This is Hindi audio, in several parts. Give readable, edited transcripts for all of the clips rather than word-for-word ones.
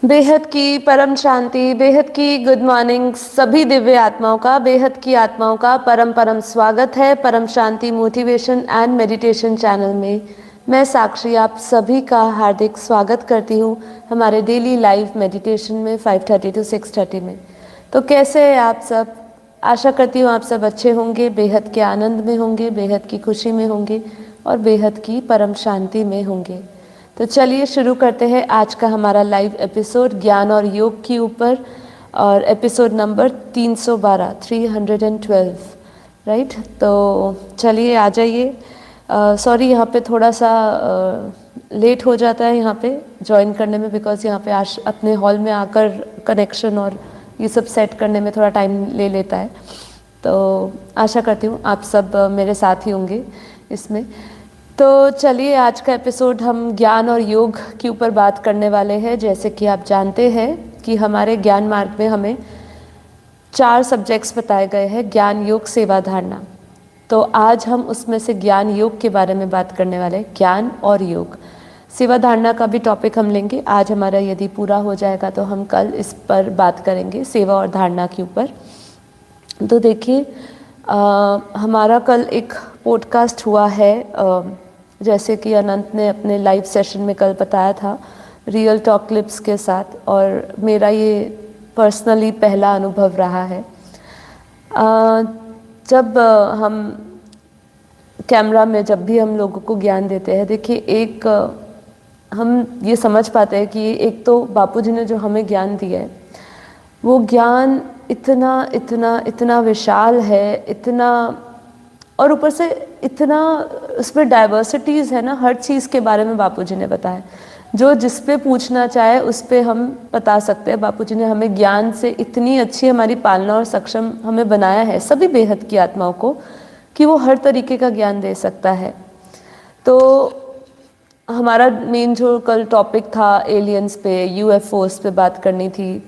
बेहद की परम शांति, बेहद की गुड मॉर्निंग सभी दिव्य आत्माओं का, बेहद की आत्माओं का परम परम स्वागत है परम शांति मोटिवेशन एंड मेडिटेशन चैनल में। मैं साक्षी आप सभी का हार्दिक स्वागत करती हूँ हमारे डेली लाइव मेडिटेशन में 5:30 to 6:30 में। तो कैसे हैं आप सब? आशा करती हूँ आप सब अच्छे होंगे, बेहद के आनंद में होंगे, बेहद की खुशी में होंगे और बेहद की परम शांति में होंगे। तो चलिए शुरू करते हैं आज का हमारा लाइव एपिसोड ज्ञान और योग के ऊपर, और एपिसोड नंबर 312 312, राइट। तो चलिए आ जाइए। सॉरी यहाँ पे थोड़ा सा लेट हो जाता है यहाँ पे ज्वाइन करने में, बिकॉज यहाँ पे आज अपने हॉल में आकर कनेक्शन और ये सब सेट करने में थोड़ा टाइम ले लेता है। तो आशा करती हूँ आप सब मेरे साथ ही होंगे इसमें। तो चलिए आज का एपिसोड हम ज्ञान और योग के ऊपर बात करने वाले हैं। जैसे कि आप जानते हैं कि हमारे ज्ञान मार्ग में हमें 4 सब्जेक्ट्स बताए गए हैं, ज्ञान योग सेवा धारणा। तो आज हम उसमें से ज्ञान योग के बारे में बात करने वाले हैं, ज्ञान और योग। सेवा धारणा का भी टॉपिक हम लेंगे आज, हमारा यदि पूरा हो जाएगा तो हम कल इस पर बात करेंगे सेवा और धारणा के ऊपर। तो देखिए हमारा कल एक पॉडकास्ट हुआ है, जैसे कि अनंत ने अपने लाइव सेशन में कल बताया था रियल टॉक क्लिप्स के साथ, और मेरा ये पर्सनली पहला अनुभव रहा है। जब हम कैमरा में जब भी हम लोगों को ज्ञान देते हैं, देखिए एक हम ये समझ पाते हैं कि एक तो बापूजी ने जो हमें ज्ञान दिया है वो ज्ञान इतना इतना इतना विशाल है, इतना, और ऊपर से इतना उसमें डाइवर्सिटीज़ है ना, हर चीज़ के बारे में बापूजी ने बताया। जो जिस पे पूछना चाहे उस पे हम बता सकते हैं। बापूजी ने हमें ज्ञान से इतनी अच्छी हमारी पालना और सक्षम हमें बनाया है सभी बेहद की आत्माओं को, कि वो हर तरीके का ज्ञान दे सकता है। तो हमारा मेन जो कल टॉपिक था एलियंस पे, यूएफओस पे बात करनी थी,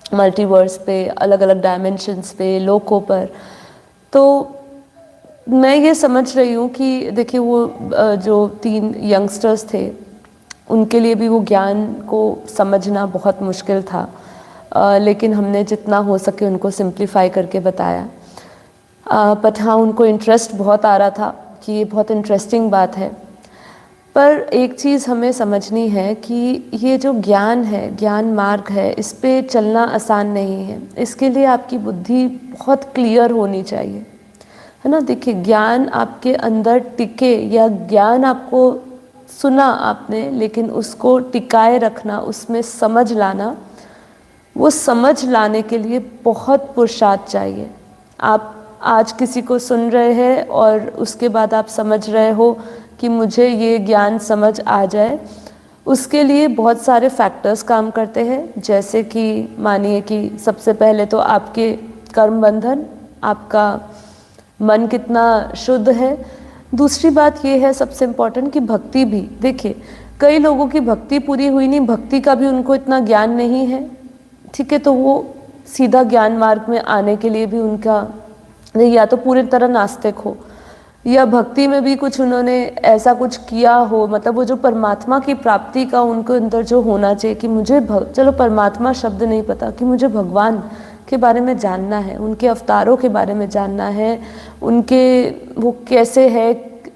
मल्टीवर्स पे, अलग अलग डायमेंशंस पे, लोकों पर। तो मैं ये समझ रही हूँ कि देखिए वो जो 3 यंगस्टर्स थे उनके लिए भी वो ज्ञान को समझना बहुत मुश्किल था, लेकिन हमने जितना हो सके उनको सिंप्लीफाई करके बताया। बट हाँ, उनको इंटरेस्ट बहुत आ रहा था कि ये बहुत इंटरेस्टिंग बात है। पर एक चीज़ हमें समझनी है कि ये जो ज्ञान है, ज्ञान मार्ग है, इस पे चलना आसान नहीं है। इसके लिए आपकी बुद्धि बहुत क्लियर होनी चाहिए, है ना। देखिए ज्ञान आपके अंदर टिके, या ज्ञान आपको सुना आपने लेकिन उसको टिकाए रखना, उसमें समझ लाना, वो समझ लाने के लिए बहुत पुरुषार्थ चाहिए। आप आज किसी को सुन रहे हैं और उसके बाद आप समझ रहे हो कि मुझे ये ज्ञान समझ आ जाए, उसके लिए बहुत सारे फैक्टर्स काम करते हैं। जैसे कि मानिए कि सबसे पहले तो आपके कर्म बंधन, आपका मन कितना शुद्ध है। दूसरी बात ये है सबसे इम्पोर्टेंट कि भक्ति भी, देखिए कई लोगों की भक्ति पूरी हुई नहीं, भक्ति का भी उनको इतना ज्ञान नहीं है, ठीक है। तो वो सीधा ज्ञान मार्ग में आने के लिए भी उनका या तो पूरी तरह नास्तिक हो, या भक्ति में भी कुछ उन्होंने ऐसा कुछ किया हो, मतलब वो जो परमात्मा की प्राप्ति का उनको अंदर जो होना चाहिए कि मुझे चलो परमात्मा शब्द नहीं पता, कि मुझे भगवान के बारे में जानना है, उनके अवतारों के बारे में जानना है, उनके वो कैसे है,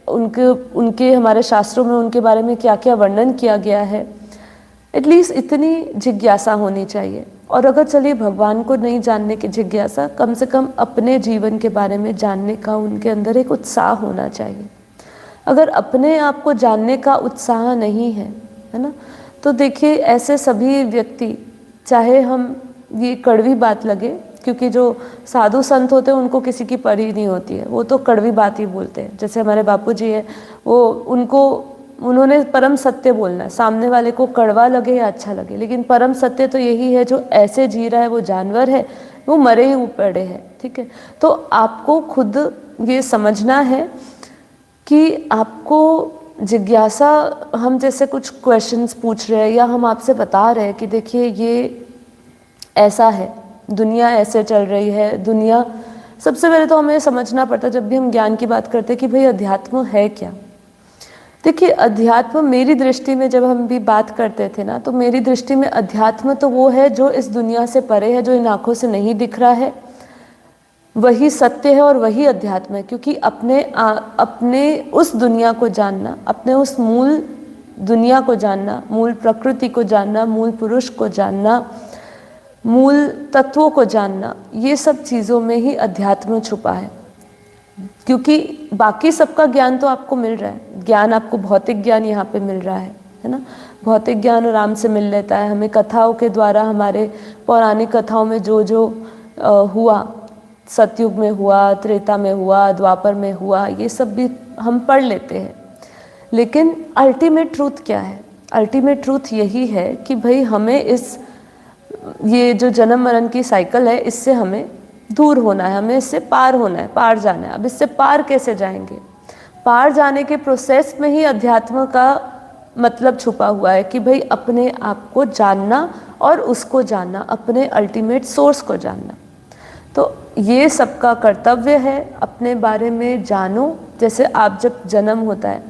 उनके हमारे शास्त्रों में उनके बारे में क्या क्या वर्णन किया गया है। एटलीस्ट इतनी जिज्ञासा होनी चाहिए। और अगर चलिए भगवान को नहीं जानने की जिज्ञासा, कम से कम अपने जीवन के बारे में जानने का उनके अंदर एक उत्साह होना चाहिए। अगर अपने आप को जानने का उत्साह नहीं है, है ना, तो देखिए ऐसे सभी व्यक्ति, चाहे हम, ये कड़वी बात लगे, क्योंकि जो साधु संत होते हैं उनको किसी की परी नहीं होती है, वो तो कड़वी बात ही बोलते हैं। जैसे हमारे बापूजी हैं, वो उन्होंने परम सत्य बोलना है, सामने वाले को कड़वा लगे या अच्छा लगे, लेकिन परम सत्य तो यही है, जो ऐसे जी रहा है वो जानवर है, वो मरे ही पड़े हैं, ठीक है। तो आपको खुद ये समझना है कि आपको जिज्ञासा, हम जैसे कुछ क्वेश्चंस पूछ रहे हैं या हम आपसे बता रहे हैं कि देखिए ये ऐसा है, दुनिया ऐसे चल रही है, दुनिया, सबसे पहले तो हमें समझना पड़ता है जब भी हम ज्ञान की बात करते हैं कि भाई अध्यात्म है क्या। देखिए, अध्यात्म मेरी दृष्टि में जब हम भी बात करते थे ना, तो मेरी दृष्टि में अध्यात्म तो वो है जो इस दुनिया से परे है, जो इन आँखों से नहीं दिख रहा है, वही सत्य है और वही अध्यात्म है। क्योंकि अपने उस दुनिया को जानना, अपने उस मूल दुनिया को जानना, मूल प्रकृति को जानना, मूल पुरुष को जानना, मूल तत्वों को जानना, ये सब चीज़ों में ही अध्यात्म छुपा है। क्योंकि बाकी सबका ज्ञान तो आपको मिल रहा है, ज्ञान आपको भौतिक ज्ञान यहाँ पे मिल रहा है ना। भौतिक ज्ञान आराम से मिल लेता है हमें, कथाओं के द्वारा, हमारे पौराणिक कथाओं में जो जो हुआ, सतयुग में हुआ, त्रेता में हुआ, द्वापर में हुआ, ये सब भी हम पढ़ लेते हैं। लेकिन अल्टीमेट ट्रूथ क्या है? अल्टीमेट ट्रूथ यही है कि भाई हमें ये जो जन्म मरण की साइकिल है, इससे हमें दूर होना है, हमें इससे पार होना है, पार जाना है। अब इससे पार कैसे जाएंगे? पार जाने के प्रोसेस में ही अध्यात्म का मतलब छुपा हुआ है कि भाई अपने आप को जानना और उसको जानना, अपने अल्टीमेट सोर्स को जानना। तो ये सबका कर्तव्य है, अपने बारे में जानो। जैसे आप जब जन्म होता है,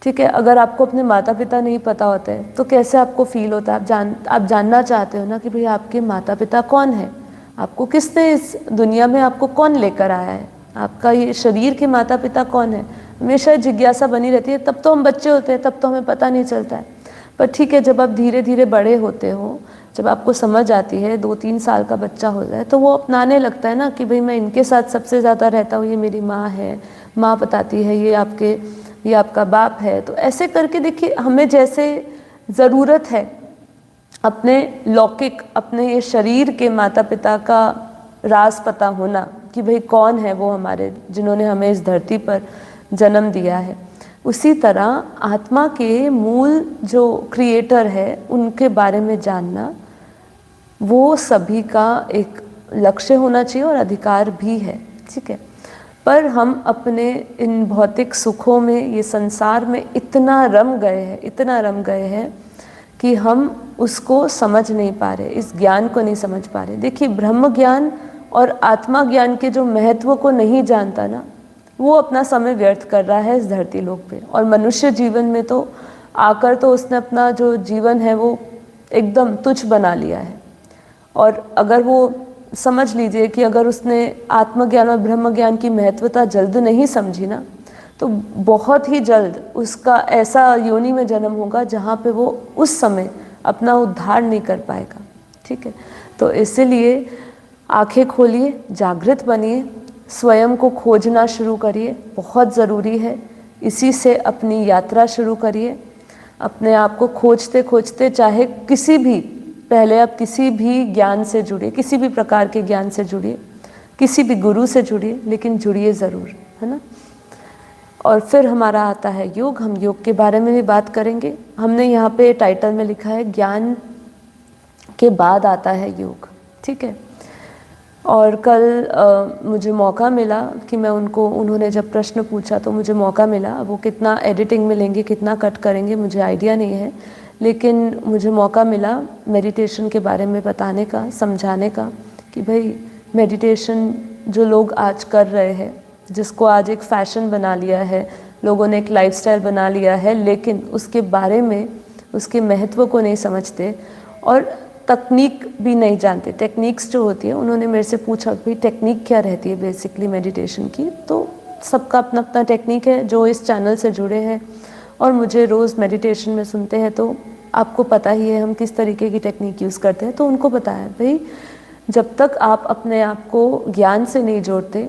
ठीक है, अगर आपको अपने माता पिता नहीं पता होते हैं तो कैसे आपको फील होता है? आप जानना चाहते हो ना कि भाई आपके माता पिता कौन है, आपको किसने इस दुनिया में आपको कौन लेकर आया है, आपका ये शरीर के माता पिता कौन है। हमेशा जिज्ञासा बनी रहती है। तब तो हम बच्चे होते हैं, तब तो हमें पता नहीं चलता है। पर ठीक है, जब आप धीरे धीरे बड़े होते हो, जब आपको समझ आती है, 2-3 साल का बच्चा हो जाए, तो वो अपनाने लगता है ना कि भाई मैं इनके साथ सबसे ज़्यादा रहता हूँ, ये मेरी माँ है, माँ बताती है ये आपका बाप है। तो ऐसे करके देखिए, हमें जैसे ज़रूरत है अपने लौकिक, अपने ये शरीर के माता पिता का राज पता होना कि भाई कौन है वो हमारे, जिन्होंने हमें इस धरती पर जन्म दिया है, उसी तरह आत्मा के मूल जो क्रिएटर है उनके बारे में जानना, वो सभी का एक लक्ष्य होना चाहिए और अधिकार भी है। ठीक है, पर हम अपने इन भौतिक सुखों में, ये संसार में इतना रम गए हैं कि हम उसको समझ नहीं पा रहे, इस ज्ञान को नहीं समझ पा रहे। देखिए, ब्रह्म ज्ञान और आत्मा ज्ञान के जो महत्व को नहीं जानता ना, वो अपना समय व्यर्थ कर रहा है इस धरती लोक पे। और मनुष्य जीवन में तो आकर तो उसने अपना जो जीवन है वो एकदम तुच्छ बना लिया है। और अगर वो समझ लीजिए कि अगर उसने आत्मज्ञान और ब्रह्म ज्ञान की महत्वता जल्द नहीं समझी ना, तो बहुत ही जल्द उसका ऐसा योनि में जन्म होगा जहाँ पे वो उस समय अपना उद्धार नहीं कर पाएगा। ठीक है, तो इसीलिए आंखें खोलिए, जागृत बनिए, स्वयं को खोजना शुरू करिए, बहुत ज़रूरी है। इसी से अपनी यात्रा शुरू करिए। अपने आप को खोजते खोजते, चाहे पहले आप किसी भी ज्ञान से जुड़िए, किसी भी प्रकार के ज्ञान से जुड़िए, किसी भी गुरु से जुड़िए, लेकिन जुड़िए ज़रूर, है ना। और फिर हमारा आता है योग। हम योग के बारे में भी बात करेंगे। हमने यहाँ पे टाइटल में लिखा है ज्ञान के बाद आता है योग। ठीक है, और कल मुझे मौका मिला कि उन्होंने जब प्रश्न पूछा तो मुझे मौका मिला। वो कितना एडिटिंग में लेंगे, कितना कट करेंगे, मुझे आइडिया नहीं है, लेकिन मुझे मौका मिला मेडिटेशन के बारे में बताने का, समझाने का कि भाई मेडिटेशन जो लोग आज कर रहे हैं, जिसको आज एक फ़ैशन बना लिया है, लोगों ने एक लाइफस्टाइल बना लिया है, लेकिन उसके बारे में, उसके महत्व को नहीं समझते और तकनीक भी नहीं जानते। टेक्निक्स जो होती है, उन्होंने मेरे से पूछा भाई टेक्निक क्या रहती है बेसिकली मेडिटेशन की। तो सबका अपना अपना टेक्निक है। जो इस चैनल से जुड़े हैं और मुझे रोज़ मेडिटेशन में सुनते हैं, तो आपको पता ही है हम किस तरीके की टेक्निक यूज़ करते हैं। तो उनको पता है भाई, जब तक आप अपने आप को ज्ञान से नहीं जोड़ते,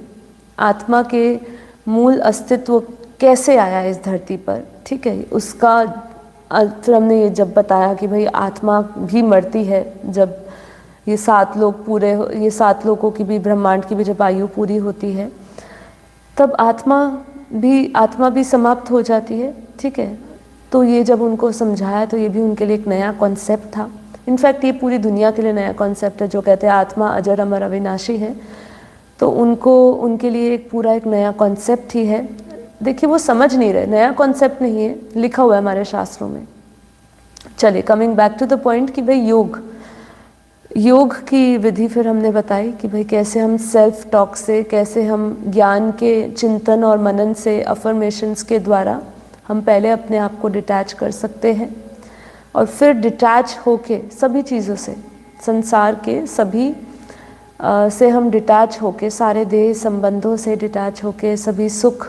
आत्मा के मूल अस्तित्व कैसे आया इस धरती पर, ठीक है, उसका हमने ये जब बताया कि भाई आत्मा भी मरती है, जब ये 7 लोगों की भी, ब्रह्मांड की भी जब आयु पूरी होती है, तब आत्मा भी समाप्त हो जाती है। ठीक है, तो ये जब उनको समझाया तो ये भी उनके लिए एक नया कॉन्सेप्ट था। इनफैक्ट ये पूरी दुनिया के लिए नया कॉन्सेप्ट है। जो कहते हैं आत्मा अजर अमर अविनाशी है, तो उनके लिए एक नया कॉन्सेप्ट ही है। देखिए, वो समझ नहीं रहे, नया कॉन्सेप्ट नहीं है, लिखा हुआ है हमारे शास्त्रों में। चलिए, coming back to the point कि भाई योग की विधि फिर हमने बताई कि भाई कैसे हम सेल्फ टॉक से, कैसे हम ज्ञान के चिंतन और मनन से, अफर्मेशंस के द्वारा हम पहले अपने आप को डिटैच कर सकते हैं और फिर डिटैच होके सभी चीज़ों से, संसार के सभी से हम डिटैच होके, सारे देह संबंधों से डिटैच होके, सभी सुख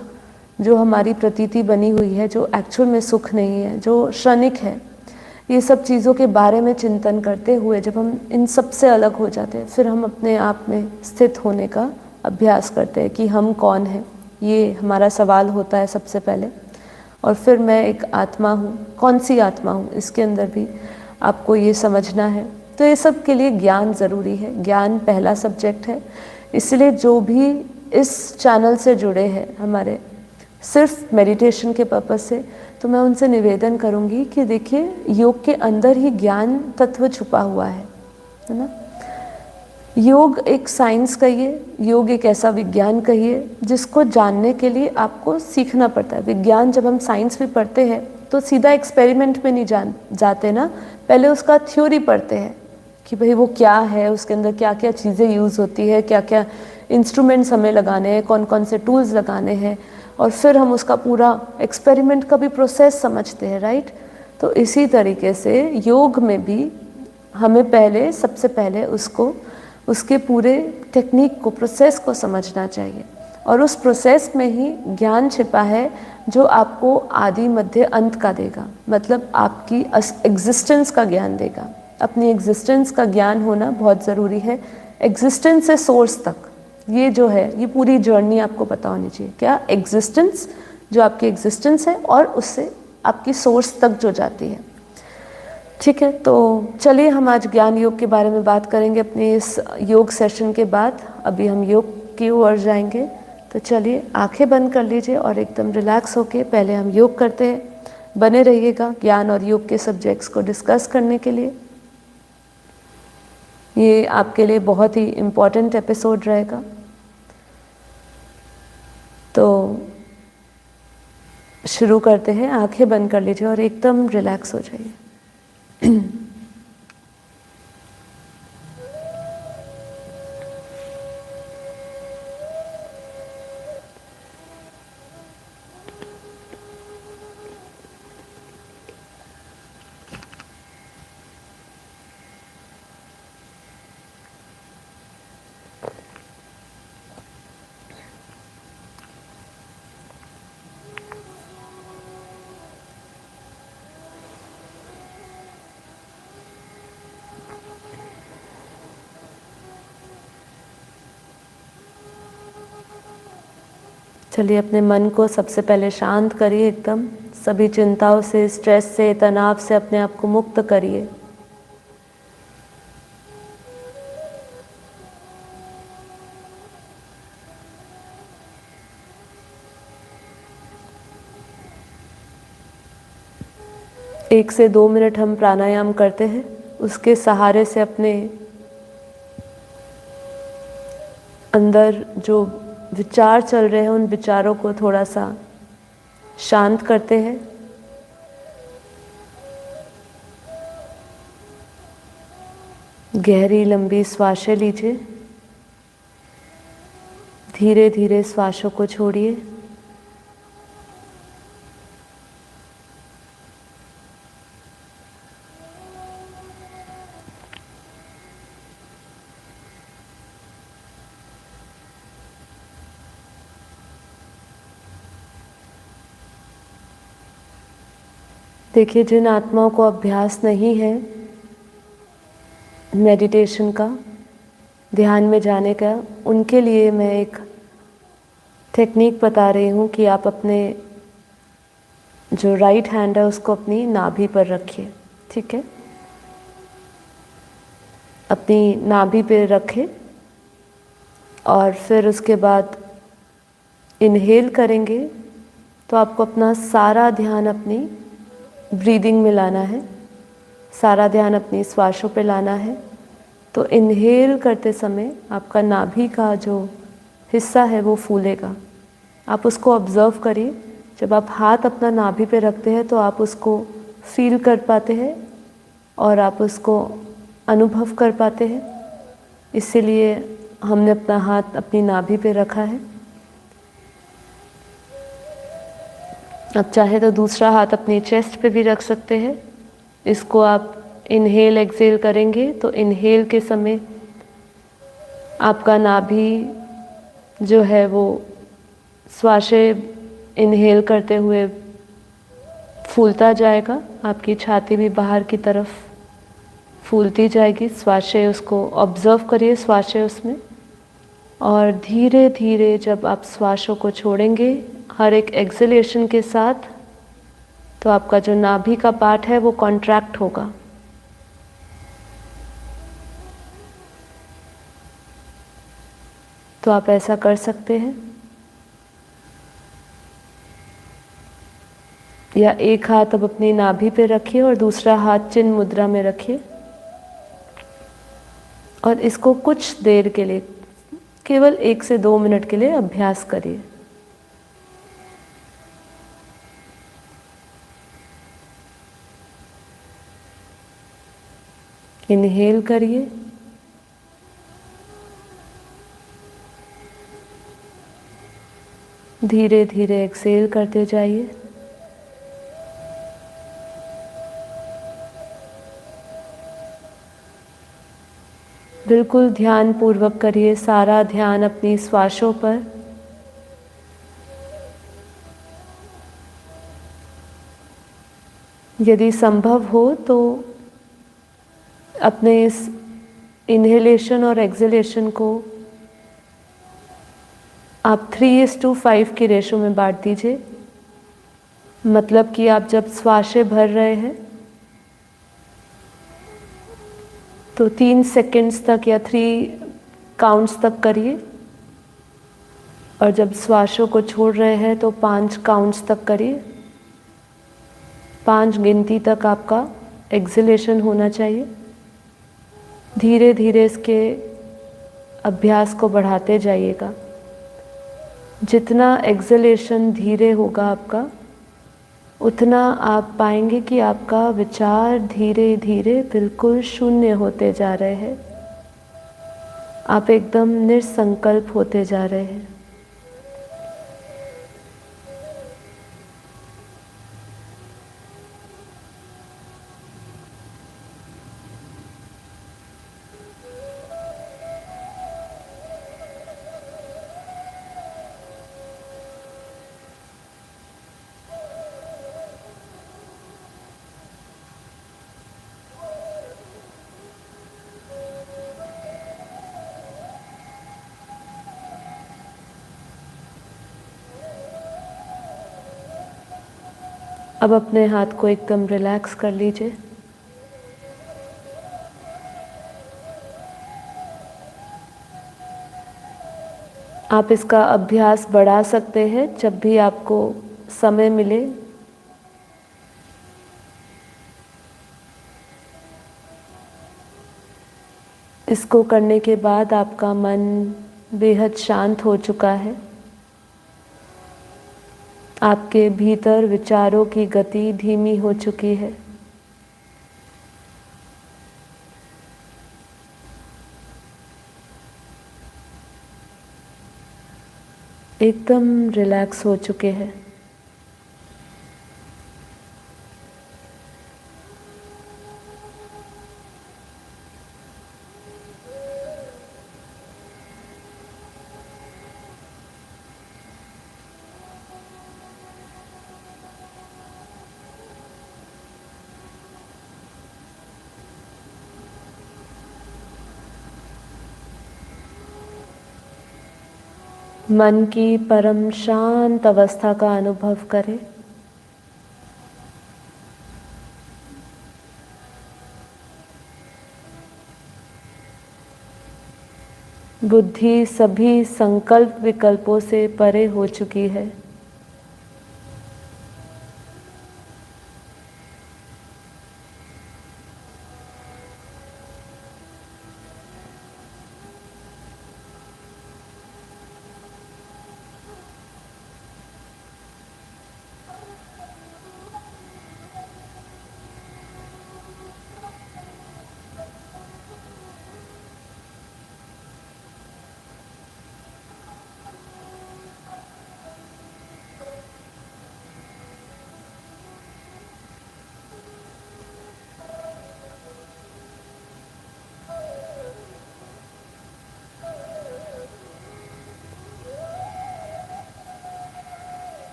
जो हमारी प्रतीति बनी हुई है, जो एक्चुअल में सुख नहीं है, जो क्षणिक है, ये सब चीज़ों के बारे में चिंतन करते हुए जब हम इन सब से अलग हो जाते हैं, फिर हम अपने आप में स्थित होने का अभ्यास करते हैं कि हम कौन हैं। ये हमारा सवाल होता है सबसे पहले। और फिर मैं एक आत्मा हूँ, कौन सी आत्मा हूँ, इसके अंदर भी आपको ये समझना है। तो ये सब के लिए ज्ञान ज़रूरी है, ज्ञान पहला सब्जेक्ट है। इसलिए जो भी इस चैनल से जुड़े हैं हमारे सिर्फ मेडिटेशन के पर्पज़ से, तो मैं उनसे निवेदन करूँगी कि देखिए, योग के अंदर ही ज्ञान तत्व छुपा हुआ है ना। योग एक साइंस कहिए, योग एक ऐसा विज्ञान कहिए जिसको जानने के लिए आपको सीखना पड़ता है। विज्ञान जब हम साइंस भी पढ़ते हैं तो सीधा एक्सपेरिमेंट में नहीं जाते ना, पहले उसका थ्योरी पढ़ते हैं कि भाई वो क्या है, उसके अंदर क्या क्या चीज़ें यूज़ होती है, क्या क्या इंस्ट्रूमेंट्स हमें लगाने हैं, कौन कौन से टूल्स लगाने हैं, और फिर हम उसका पूरा एक्सपेरिमेंट का भी प्रोसेस समझते हैं, राइट। तो इसी तरीके से योग में भी हमें पहले, सबसे पहले उसको, उसके पूरे टेक्निक को, प्रोसेस को समझना चाहिए। और उस प्रोसेस में ही ज्ञान छिपा है जो आपको आदि मध्य अंत का देगा, मतलब आपकी एग्जिस्टेंस का ज्ञान देगा। अपनी एग्जिस्टेंस का ज्ञान होना बहुत ज़रूरी है। एग्जिस्टेंस से सोर्स तक, ये जो है, ये पूरी जर्नी आपको पता होनी चाहिए। क्या एग्जिस्टेंस, जो आपकी एग्जिस्टेंस है, और उससे आपकी सोर्स तक जो जाती है। ठीक है, तो चलिए हम आज ज्ञान योग के बारे में बात करेंगे अपने इस योग सेशन के बाद। अभी हम योग की ओर जाएंगे, तो चलिए आंखें बंद कर लीजिए और एकदम रिलैक्स होके पहले हम योग करते हैं। बने रहिएगा ज्ञान और योग के सब्जेक्ट्स को डिस्कस करने के लिए। ये आपके लिए बहुत ही इम्पोर्टेंट एपिसोड रहेगा। तो शुरू करते हैं। आंखें बंद कर लीजिए और एकदम रिलैक्स हो जाइए। चलिए अपने मन को सबसे पहले शांत करिए, एकदम सभी चिंताओं से, स्ट्रेस से, तनाव से अपने आप को मुक्त करिए। एक से 2 मिनट हम प्राणायाम करते हैं, उसके सहारे से अपने अंदर जो विचार चल रहे हैं उन विचारों को थोड़ा सा शांत करते हैं। गहरी लंबी श्वासें लीजिए, धीरे धीरे श्वासों को छोड़िए। देखिए, जिन आत्माओं को अभ्यास नहीं है मेडिटेशन का, ध्यान में जाने का, उनके लिए मैं एक टेक्निक बता रही हूँ कि आप अपने जो राइट हैंड है उसको अपनी नाभि पर रखिए। ठीक है, अपनी नाभि पे रखें और फिर उसके बाद इनहेल करेंगे तो आपको अपना सारा ध्यान अपनी ब्रीदिंग में लाना है, सारा ध्यान अपनी श्वासों पे लाना है। तो इनहेल करते समय आपका नाभि का जो हिस्सा है वो फूलेगा। आप उसको ऑब्ज़र्व करिए। जब आप हाथ अपना नाभि पे रखते हैं तो आप उसको फील कर पाते हैं और आप उसको अनुभव कर पाते हैं। इसीलिए हमने अपना हाथ अपनी नाभि पे रखा है। अब चाहे तो दूसरा हाथ अपनी चेस्ट पे भी रख सकते हैं। इसको आप इनहेल एक्सेल करेंगे तो इनहेल के समय आपका नाभि जो है वो श्वासें इनहेल करते हुए फूलता जाएगा, आपकी छाती भी बाहर की तरफ फूलती जाएगी। श्वासें उसको ऑब्जर्व करिए, श्वासें उसमें। और धीरे धीरे जब आप श्वासों को छोड़ेंगे हर एक एक्सेलेशन के साथ, तो आपका जो नाभि का पार्ट है वो कॉन्ट्रैक्ट होगा। तो आप ऐसा कर सकते हैं, या एक हाथ अब अपनी नाभि पे रखिए और दूसरा हाथ चिन्ह मुद्रा में रखिए और इसको कुछ देर के लिए, केवल 1 से 2 मिनट के लिए अभ्यास करिए। इनहेल करिए, धीरे धीरे एक्सेल करते जाइए। बिल्कुल ध्यान पूर्वक करिए, सारा ध्यान अपनी श्वासों पर। यदि संभव हो तो अपने इस इनहेलेशन और एक्सहेलेशन को आप 3:5 की रेशो में बांट दीजिए। मतलब कि आप जब श्वासें भर रहे हैं तो 3 सेकेंड्स तक या 3 काउंट्स तक करिए, और जब श्वासों को छोड़ रहे हैं तो 5 काउंट्स तक करिए। 5 गिनती तक आपका एक्सहेलेशन होना चाहिए। धीरे धीरे इसके अभ्यास को बढ़ाते जाइएगा। जितना एक्सहेलेशन धीरे होगा आपका, उतना आप पाएंगे कि आपका विचार धीरे धीरे बिल्कुल शून्य होते जा रहे हैं। आप एकदम निसंकल्प होते जा रहे हैं। अब अपने हाथ को एकदम रिलैक्स कर लीजिए। आप इसका अभ्यास बढ़ा सकते हैं जब भी आपको समय मिले। इसको करने के बाद आपका मन बेहद शांत हो चुका है। आपके भीतर विचारों की गति धीमी हो चुकी है। एकदम रिलैक्स हो चुके हैं। मन की परम शांत अवस्था का अनुभव करें। बुद्धि सभी संकल्प विकल्पों से परे हो चुकी है।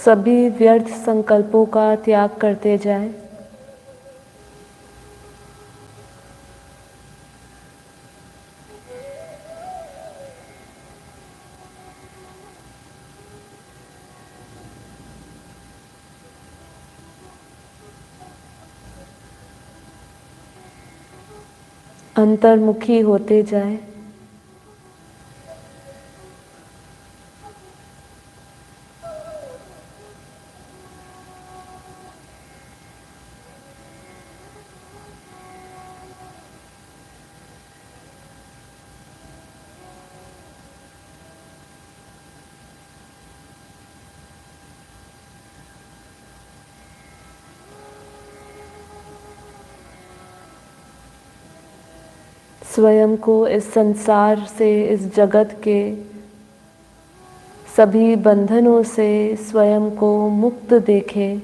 सभी व्यर्थ संकल्पों का त्याग करते जाएं। अंतर्मुखी होते जाएं। स्वयं को इस संसार से, इस जगत के सभी बंधनों से स्वयं को मुक्त देखें।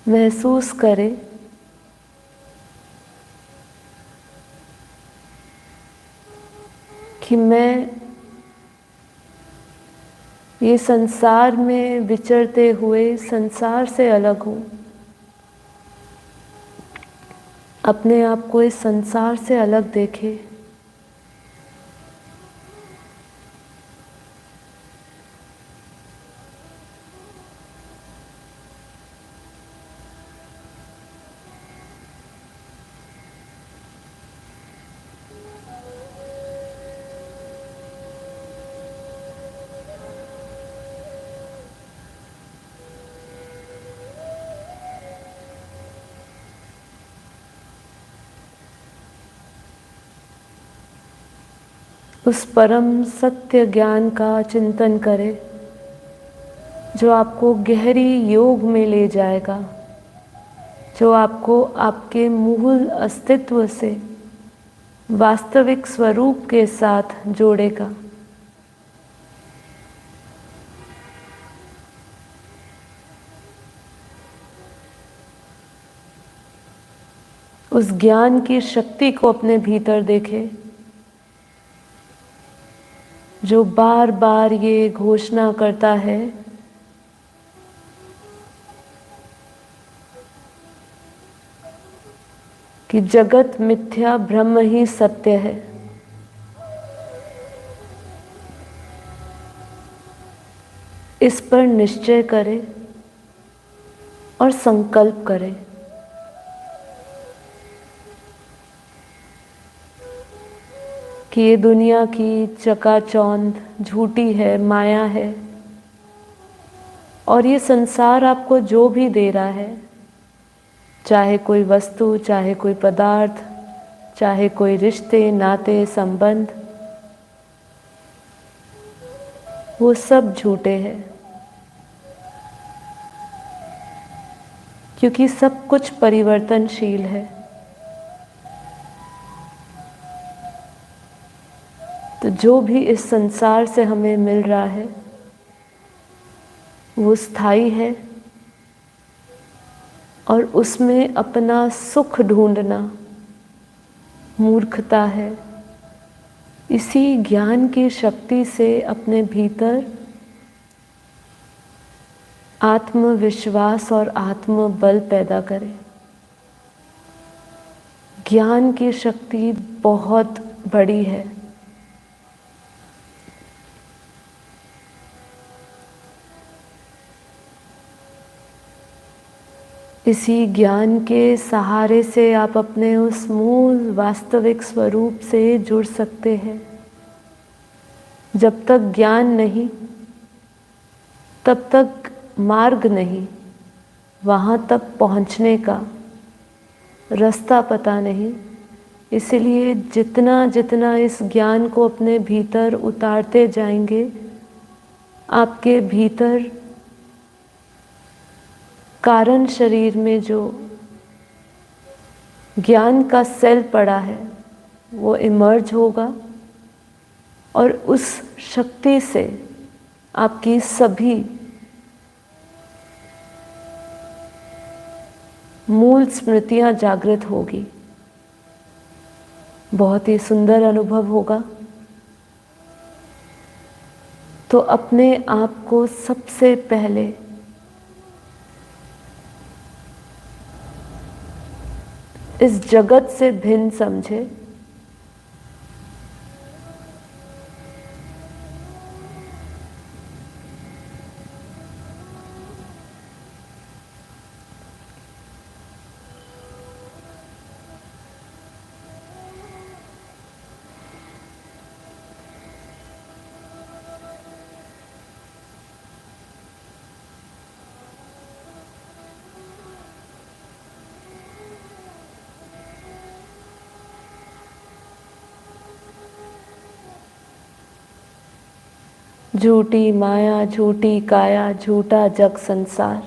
महसूस करें कि मैं ये संसार में विचरते हुए संसार से अलग हूँ। अपने आप को इस संसार से अलग देखें। उस परम सत्य ज्ञान का चिंतन करें जो आपको गहरी योग में ले जाएगा, जो आपको आपके मूल अस्तित्व से वास्तविक स्वरूप के साथ जोड़ेगा। उस ज्ञान की शक्ति को अपने भीतर देखें जो बार बार ये घोषणा करता है कि जगत मिथ्या, ब्रह्म ही सत्य है। इस पर निश्चय करें और संकल्प करें। कि ये दुनिया की चकाचौंध झूठी है, माया है, और ये संसार आपको जो भी दे रहा है, चाहे कोई वस्तु, चाहे कोई पदार्थ, चाहे कोई रिश्ते, नाते, संबंध, वो सब झूठे हैं। क्योंकि सब कुछ परिवर्तनशील है। तो जो भी इस संसार से हमें मिल रहा है वो स्थायी है, और उसमें अपना सुख ढूंढना मूर्खता है। इसी ज्ञान की शक्ति से अपने भीतर आत्मविश्वास और आत्मबल पैदा करें। ज्ञान की शक्ति बहुत बड़ी है। इसी ज्ञान के सहारे से आप अपने उस मूल वास्तविक स्वरूप से जुड़ सकते हैं। जब तक ज्ञान नहीं, तब तक मार्ग नहीं, वहाँ तक पहुँचने का रास्ता पता नहीं। इसलिए जितना जितना इस ज्ञान को अपने भीतर उतारते जाएंगे, आपके भीतर कारण शरीर में जो ज्ञान का सेल पड़ा है वो इमर्ज होगा, और उस शक्ति से आपकी सभी मूल स्मृतियां जागृत होगी। बहुत ही सुंदर अनुभव होगा। तो अपने आप को सबसे पहले इस जगत से भिन्न समझे। झूठी माया, झूठी काया, झूठा जग संसार।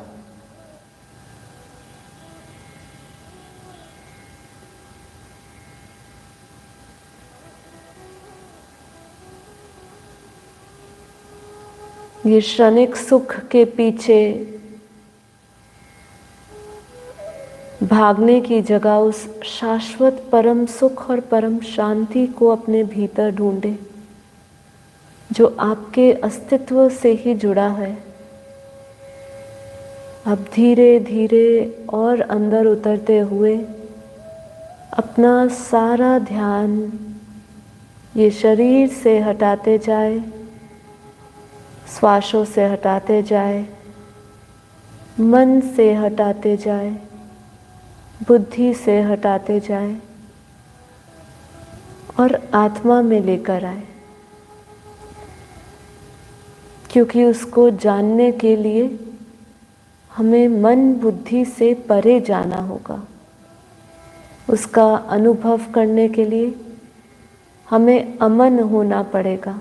ये क्षणिक सुख के पीछे भागने की जगह उस शाश्वत परम सुख और परम शांति को अपने भीतर ढूंढे, जो आपके अस्तित्व से ही जुड़ा है। अब धीरे धीरे और अंदर उतरते हुए अपना सारा ध्यान ये शरीर से हटाते जाए, श्वासों से हटाते जाए, मन से हटाते जाए, बुद्धि से हटाते जाए और आत्मा में लेकर आए। क्योंकि उसको जानने के लिए हमें मन बुद्धि से परे जाना होगा। उसका अनुभव करने के लिए हमें अमन होना पड़ेगा।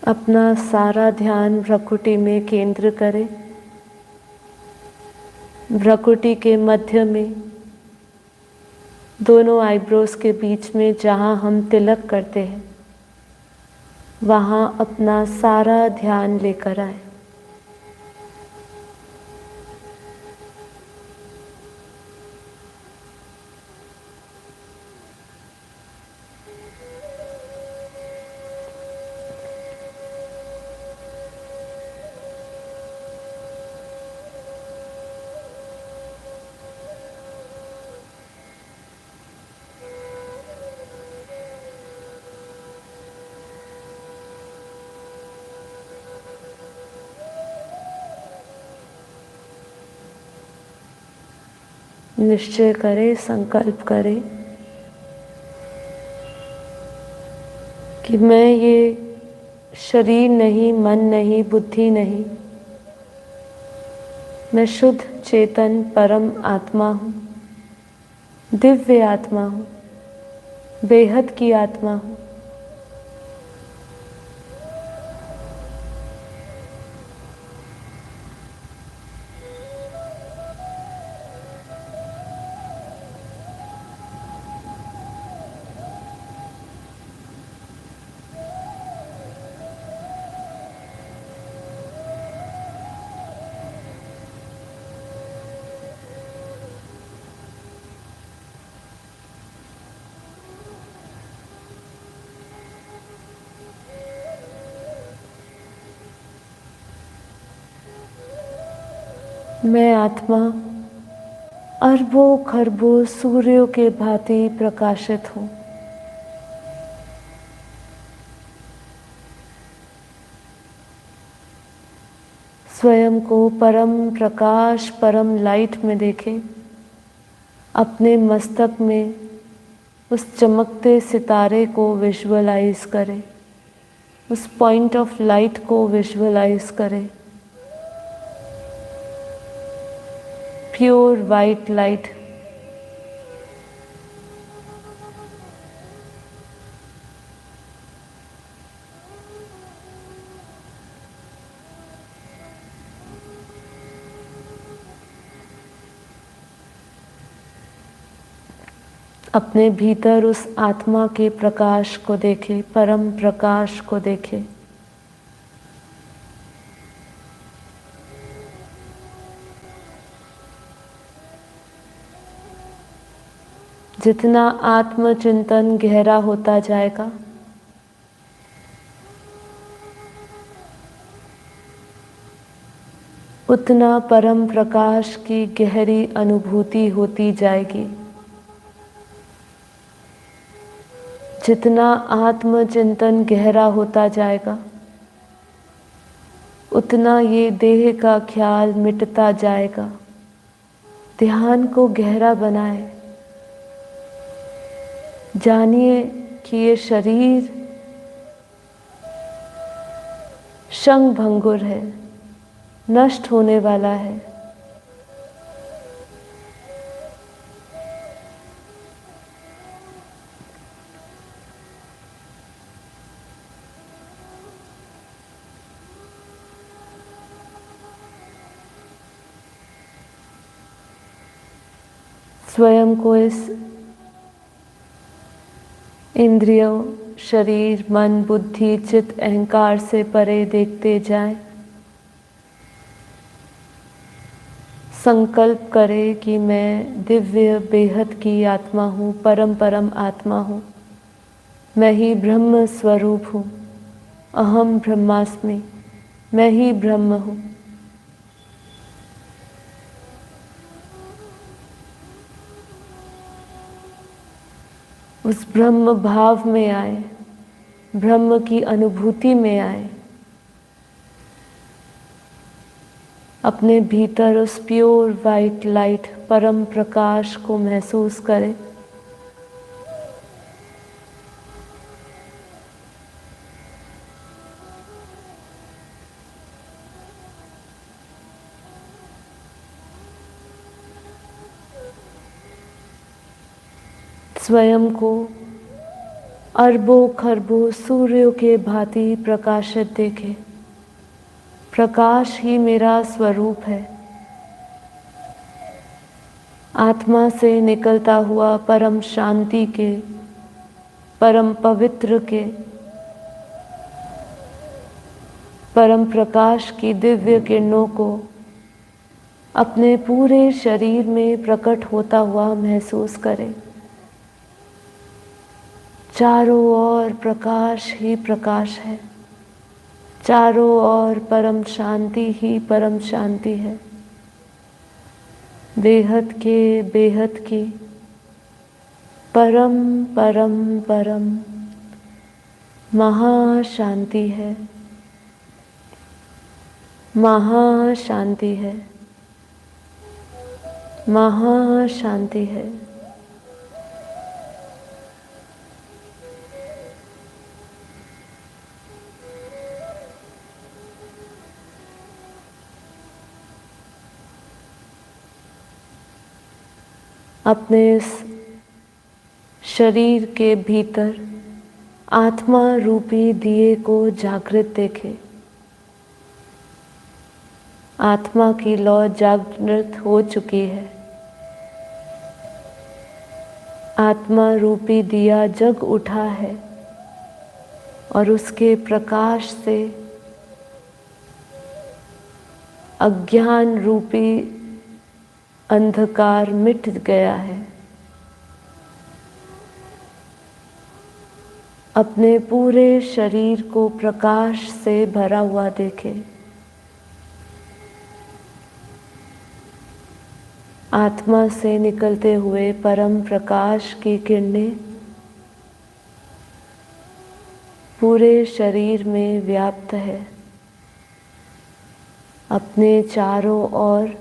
अपना सारा ध्यान भ्रकुटी में केंद्र करें। भ्रकुटी के मध्य में दोनों आईब्रोज के बीच में जहाँ हम तिलक करते हैं, वहाँ अपना सारा ध्यान लेकर आए। निश्चय करें, संकल्प करें कि मैं ये शरीर नहीं, मन नहीं, बुद्धि नहीं, मैं शुद्ध चेतन परम आत्मा हूँ, दिव्य आत्मा हूँ, बेहद की आत्मा हूँ। मैं आत्मा अरबों खरबों सूर्यों के भांति प्रकाशित हूँ। स्वयं को परम प्रकाश, परम लाइट में देखें। अपने मस्तक में उस चमकते सितारे को विजुअलाइज करें, उस पॉइंट ऑफ लाइट को विजुअलाइज करें। Pure white light. अपने भीतर उस आत्मा के प्रकाश को देखे, परम प्रकाश को देखे। जितना आत्मचिंतन गहरा होता जाएगा, उतना परम प्रकाश की गहरी अनुभूति होती जाएगी। जितना आत्मचिंतन गहरा होता जाएगा, उतना ये देह का ख्याल मिटता जाएगा। ध्यान को गहरा बनाए। जानिए कि ये शरीर क्षण भंगुर है, नष्ट होने वाला है। स्वयं को इस इंद्रियों, शरीर, मन, बुद्धि, चित्त, अहंकार से परे देखते जाएं। संकल्प करें कि मैं दिव्य बेहद की आत्मा हूँ, परम आत्मा हूँ। मैं ही ब्रह्म स्वरूप हूँ। अहम ब्रह्मास्मि। मैं ही ब्रह्म हूँ। उस ब्रह्म भाव में आए, ब्रह्म की अनुभूति में आए। अपने भीतर उस प्योर वाइट लाइट, परम प्रकाश को महसूस करें। स्वयं को अरबों खरबों सूर्यों के भांति प्रकाशित देखें। प्रकाश ही मेरा स्वरूप है। आत्मा से निकलता हुआ परम शांति के, परम पवित्र के, परम प्रकाश की दिव्य किरणों को अपने पूरे शरीर में प्रकट होता हुआ महसूस करें। चारों ओर प्रकाश ही प्रकाश है। चारों ओर परम शांति ही परम शांति है। बेहद के बेहद की परम परम परम महाशांति है। महाशांति है। महाशांति है। अपने इस शरीर के भीतर आत्मा रूपी दिए को जागृत देखें। आत्मा की लौ जागृत हो चुकी है। आत्मा रूपी दिया जग उठा है और उसके प्रकाश से अज्ञान रूपी अंधकार मिट गया है। अपने पूरे शरीर को प्रकाश से भरा हुआ देखें। आत्मा से निकलते हुए परम प्रकाश की किरणें पूरे शरीर में व्याप्त है। अपने चारों ओर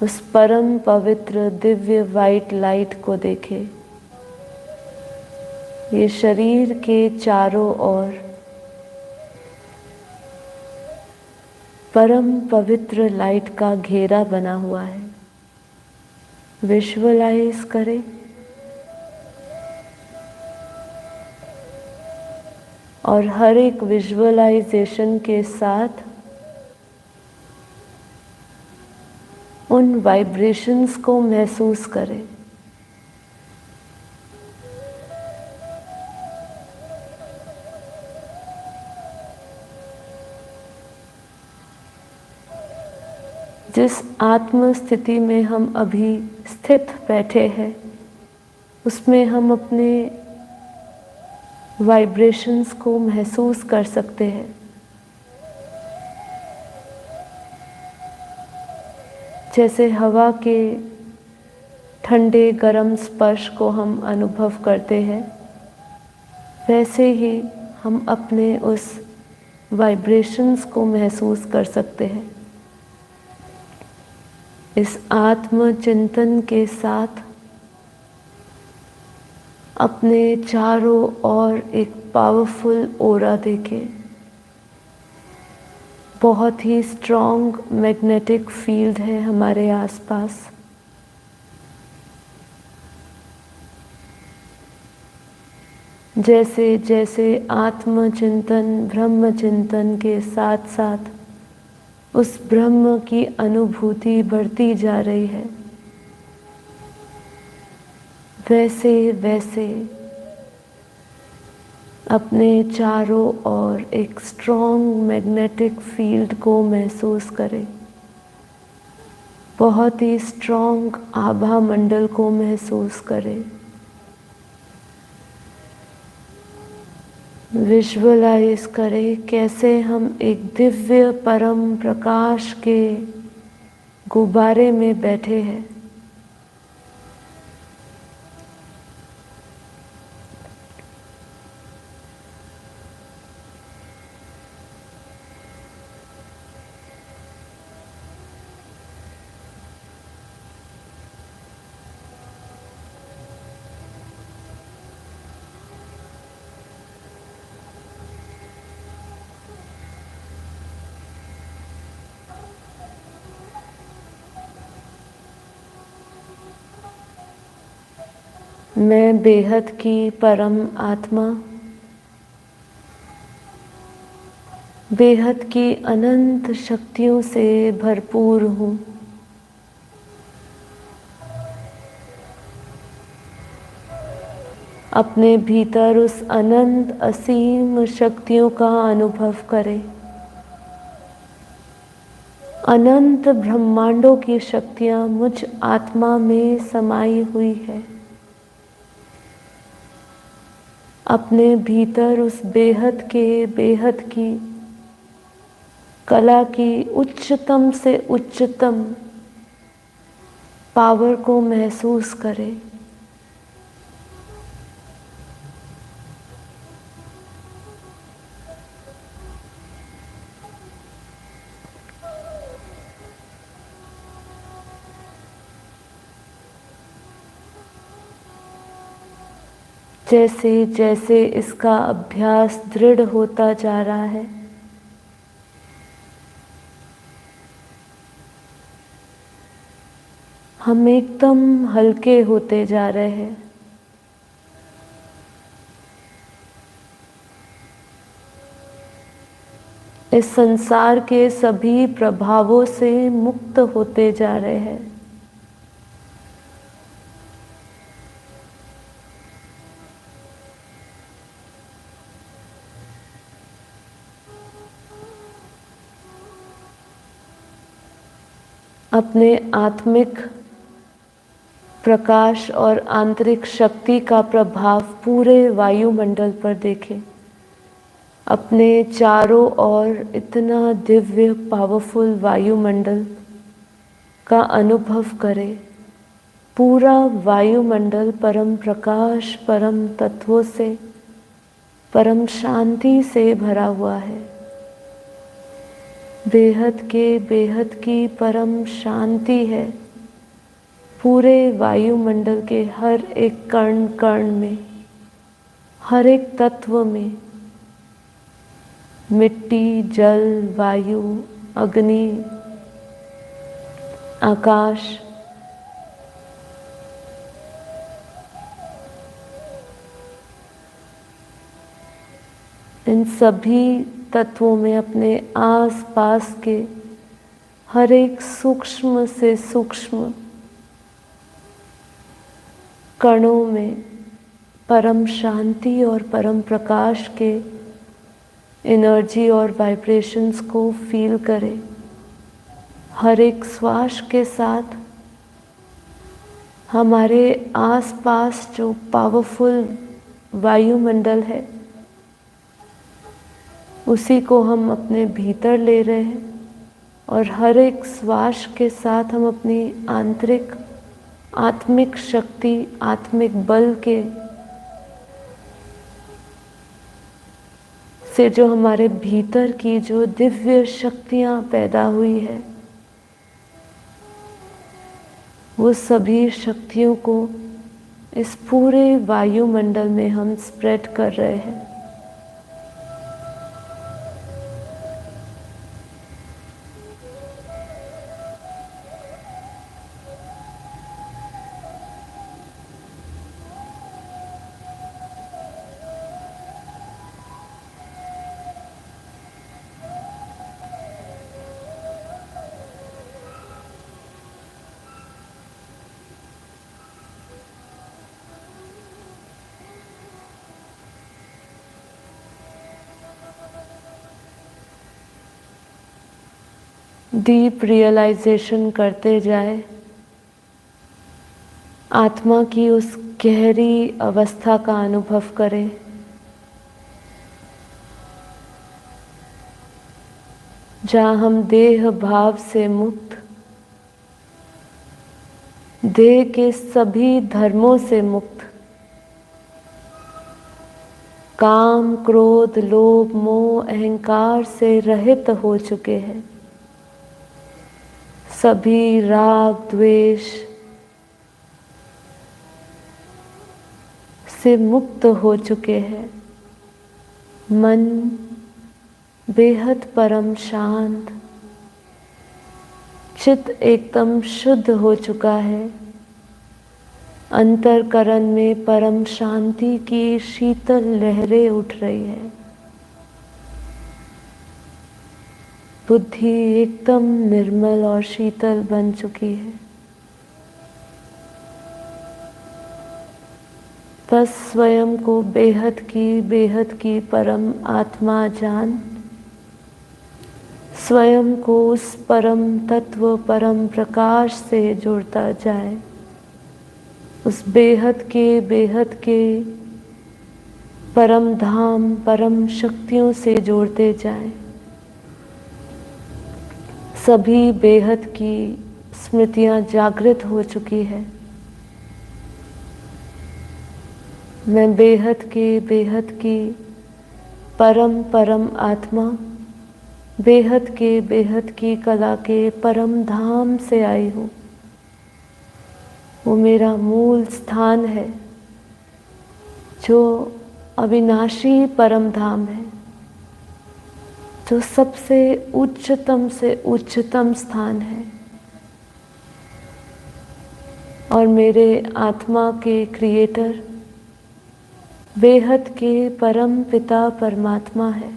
उस परम पवित्र दिव्य वाइट लाइट को देखें। ये शरीर के चारों ओर परम पवित्र लाइट का घेरा बना हुआ है। विजुअलाइज करें और हर एक विजुअलाइजेशन के साथ उन वाइब्रेशंस को महसूस करें। जिस आत्म स्थिति में हम अभी स्थित बैठे हैं उसमें हम अपने वाइब्रेशंस को महसूस कर सकते हैं। जैसे हवा के ठंडे गरम स्पर्श को हम अनुभव करते हैं, वैसे ही हम अपने उस वाइब्रेशंस को महसूस कर सकते हैं। इस आत्म चिंतन के साथ अपने चारों ओर एक पावरफुल ऑरा देखें। बहुत ही स्ट्रॉन्ग मैग्नेटिक फील्ड है हमारे आसपास। जैसे जैसे आत्मचिंतन ब्रह्म चिंतन के साथ साथ उस ब्रह्म की अनुभूति बढ़ती जा रही है, वैसे वैसे अपने चारों ओर एक स्ट्रॉन्ग मैग्नेटिक फील्ड को महसूस करें। बहुत ही स्ट्रॉन्ग आभा मंडल को महसूस करें। विजुअलाइज करें कैसे हम एक दिव्य परम प्रकाश के गुब्बारे में बैठे हैं। मैं बेहद की परम आत्मा, बेहद की अनंत शक्तियों से भरपूर हूँ। अपने भीतर उस अनंत असीम शक्तियों का अनुभव करें। अनंत ब्रह्मांडों की शक्तियाँ मुझ आत्मा में समाई हुई है। अपने भीतर उस बेहद की कला की उच्चतम से उच्चतम पावर को महसूस करें। जैसे जैसे इसका अभ्यास दृढ़ होता जा रहा है, हम एकदम हल्के होते जा रहे हैं। इस संसार के सभी प्रभावों से मुक्त होते जा रहे हैं। अपने आत्मिक प्रकाश और आंतरिक शक्ति का प्रभाव पूरे वायुमंडल पर देखें। अपने चारों ओर इतना दिव्य पावरफुल वायुमंडल का अनुभव करें। पूरा वायुमंडल परम प्रकाश, परम तत्वों से, परम शांति से भरा हुआ है। बेहद की परम शांति है पूरे वायुमंडल के हर एक कण कण में, हर एक तत्व में। मिट्टी, जल, वायु, अग्नि, आकाश, इन सभी तत्वों में अपने आस पास के हर एक सूक्ष्म से सूक्ष्म कणों में परम शांति और परम प्रकाश के एनर्जी और वाइब्रेशंस को फील करें। हर एक श्वास के साथ हमारे आसपास जो पावरफुल वायुमंडल है उसी को हम अपने भीतर ले रहे हैं, और हर एक श्वास के साथ हम अपनी आंतरिक आत्मिक शक्ति, आत्मिक बल के से जो हमारे भीतर की जो दिव्य शक्तियां पैदा हुई है, वो सभी शक्तियों को इस पूरे वायुमंडल में हम स्प्रेड कर रहे हैं। डीप रियलाइजेशन करते जाए, आत्मा की उस गहरी अवस्था का अनुभव करें जहाँ हम देह भाव से मुक्त, देह के सभी धर्मों से मुक्त, काम, क्रोध, लोभ, मोह, अहंकार से रहित हो चुके हैं, सभी राग द्वेष से मुक्त हो चुके हैं। मन बेहद परम शांत, चित्त एकदम शुद्ध हो चुका है। अंतरकरण में परम शांति की शीतल लहरें उठ रही है। बुद्धि एकदम निर्मल और शीतल बन चुकी है। बस स्वयं को बेहद की परम आत्मा जान, स्वयं को उस परम तत्व, परम प्रकाश से जुड़ता जाए, उस बेहद के परम धाम, परम शक्तियों से जोड़ते जाएं। सभी बेहद की स्मृतियां जागृत हो चुकी है। मैं बेहद की परम आत्मा, बेहद की कला के परम धाम से आई हूँ। वो मेरा मूल स्थान है जो अविनाशी परम धाम है, जो सबसे उच्चतम स्थान है। और मेरे आत्मा के क्रिएटर बेहद के परम पिता परमात्मा है।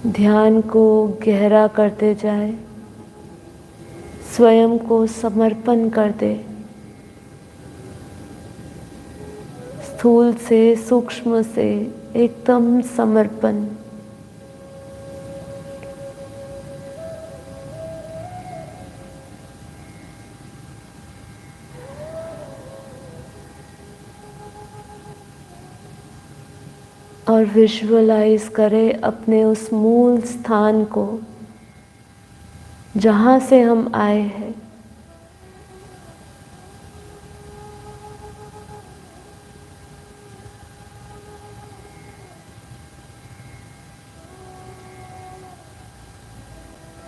ध्यान को गहरा करते जाए, स्वयं को समर्पण कर दे। स्थूल से सूक्ष्म से एकदम समर्पण। और विजुअलाइज करें अपने उस मूल स्थान को जहाँ से हम आए हैं।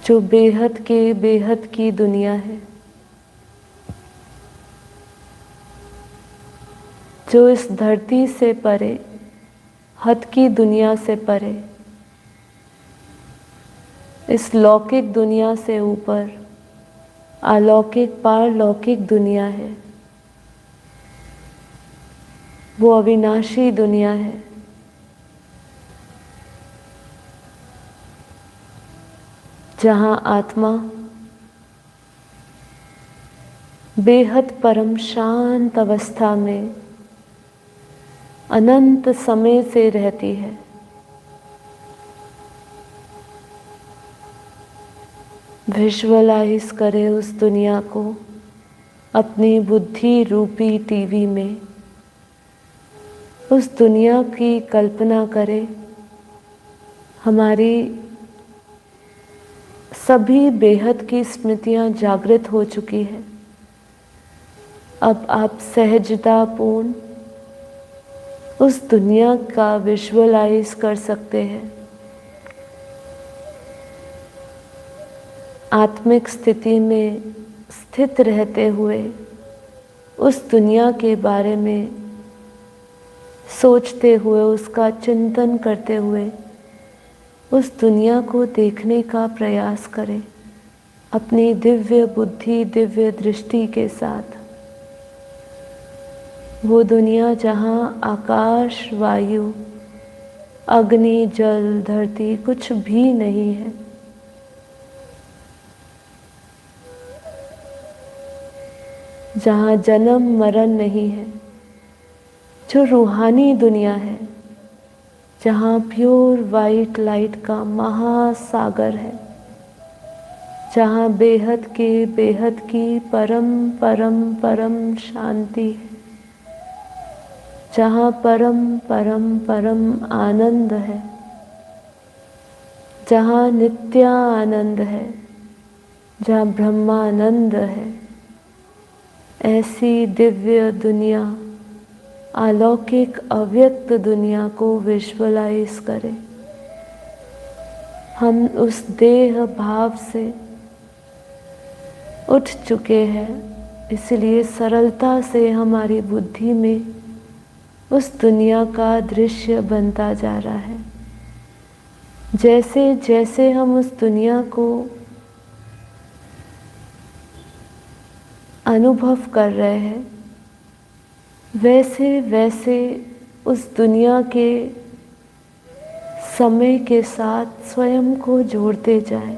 जो बेहद की दुनिया है, जो इस धरती से परे, हद की दुनिया से परे, इस लौकिक दुनिया से ऊपर अलौकिक पारलौकिक दुनिया है। वो अविनाशी दुनिया है। जहाँ आत्मा बेहद परम शांत अवस्था में अनंत समय से रहती है। विजुअलाइज करें उस दुनिया को अपनी बुद्धि रूपी टीवी में। उस दुनिया की कल्पना करें। हमारी सभी बेहद की स्मृतियां जागृत हो चुकी है। अब आप सहजतापूर्ण उस दुनिया का विजुअलाइज कर सकते हैं। आत्मिक स्थिति में स्थित रहते हुए उस दुनिया के बारे में सोचते हुए, उसका चिंतन करते हुए उस दुनिया को देखने का प्रयास करें अपनी दिव्य बुद्धि, दिव्य दृष्टि के साथ। वो दुनिया जहाँ आकाश, वायु, अग्नि, जल, धरती कुछ भी नहीं है। जहाँ जन्म मरण नहीं है, जो रूहानी दुनिया है, जहाँ प्योर वाइट लाइट का महासागर है, जहाँ बेहद के बेहद की परम परम परम शांति है, जहाँ परम परम परम आनंद है, जहाँ नित्यानंद है, जहाँ ब्रह्मानंद है। ऐसी दिव्य दुनिया, अलौकिक अव्यक्त दुनिया को विजुअलाइज करें। हम उस देह भाव से उठ चुके हैं, इसलिए सरलता से हमारी बुद्धि में उस दुनिया का दृश्य बनता जा रहा है। जैसे जैसे हम उस दुनिया को अनुभव कर रहे हैं, वैसे वैसे उस दुनिया के समय के साथ स्वयं को जोड़ते जाएं।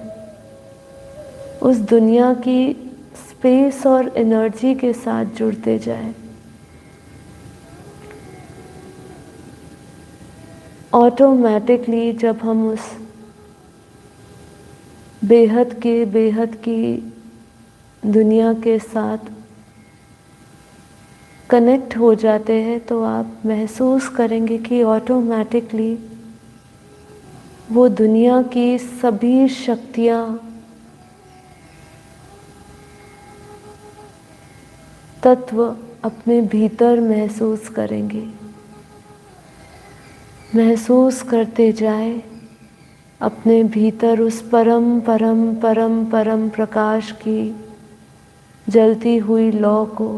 उस दुनिया की स्पेस और एनर्जी के साथ जुड़ते जाएं। ऑटोमेटिकली जब हम उस बेहद की दुनिया के साथ कनेक्ट हो जाते हैं, तो आप महसूस करेंगे कि ऑटोमेटिकली वो दुनिया की सभी शक्तियाँ तत्व अपने भीतर महसूस करेंगे। महसूस करते जाए अपने भीतर उस परम परम परम परम प्रकाश की जलती हुई लौ को,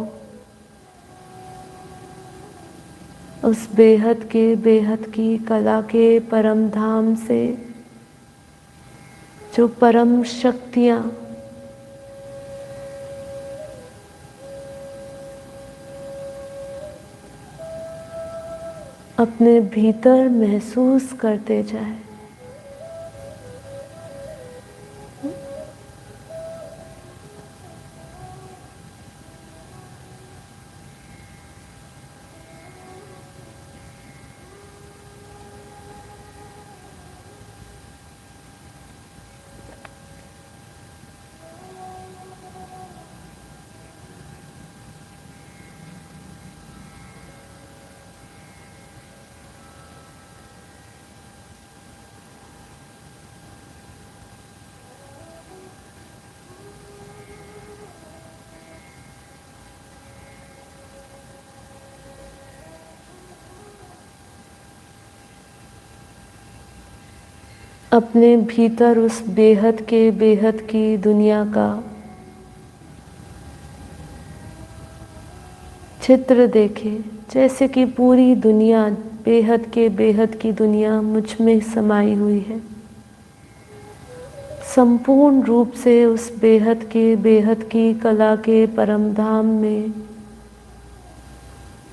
उस बेहद की कला के परम धाम से जो परम शक्तियाँ अपने भीतर महसूस करते जाए। अपने भीतर उस बेहद की दुनिया का चित्र देखें, जैसे कि पूरी दुनिया बेहद की दुनिया मुझ में समाई हुई है। संपूर्ण रूप से उस बेहद की कला के परम धाम में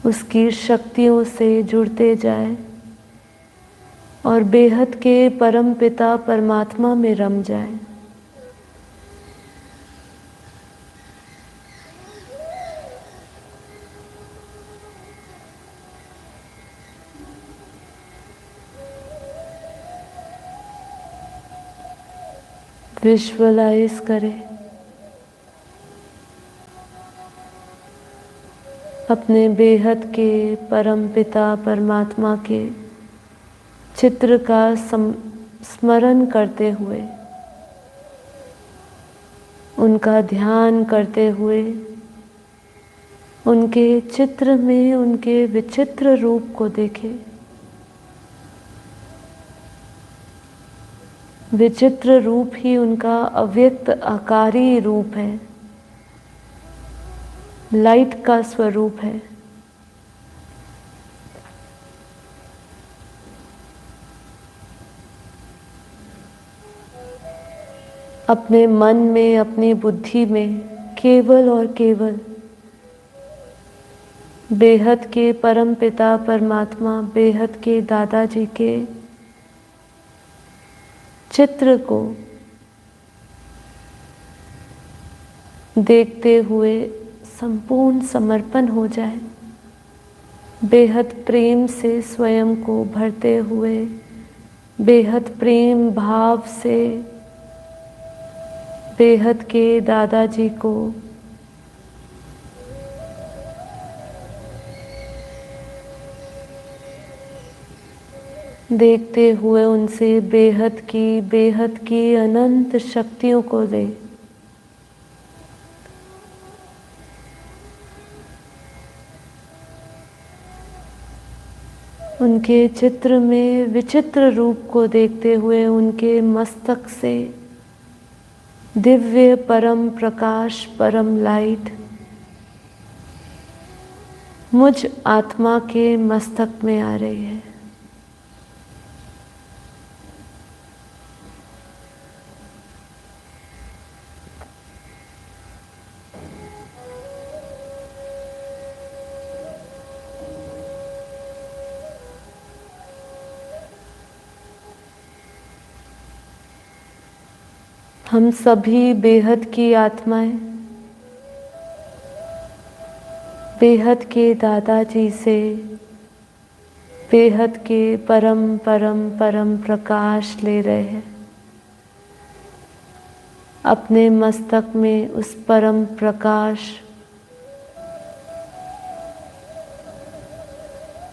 उसकी शक्तियों से जुड़ते जाए और बेहद के परम पिता परमात्मा में रम जाए। विजुअलाइज करें अपने बेहद के परम पिता परमात्मा के चित्र का स्मरण करते हुए, उनका ध्यान करते हुए, उनके चित्र में उनके विचित्र रूप को देखें। विचित्र रूप ही उनका अव्यक्त आकारी रूप है, लाइट का स्वरूप है। अपने मन में, अपनी बुद्धि में केवल और केवल बेहद के परम पिता परमात्मा, बेहद के दादाजी के चित्र को देखते हुए संपूर्ण समर्पण हो जाए। बेहद प्रेम से स्वयं को भरते हुए, बेहद प्रेम भाव से बेहद के दादाजी को देखते हुए उनसे बेहद की अनंत शक्तियों को ले। उनके चित्र में विचित्र रूप को देखते हुए उनके मस्तक से दिव्य परम प्रकाश, परम लाइट मुझ आत्मा के मस्तक में आ रही है। हम सभी बेहद की आत्माएं बेहद के दादाजी से बेहद के परम परम परम प्रकाश ले रहे हैं। अपने मस्तक में उस परम प्रकाश,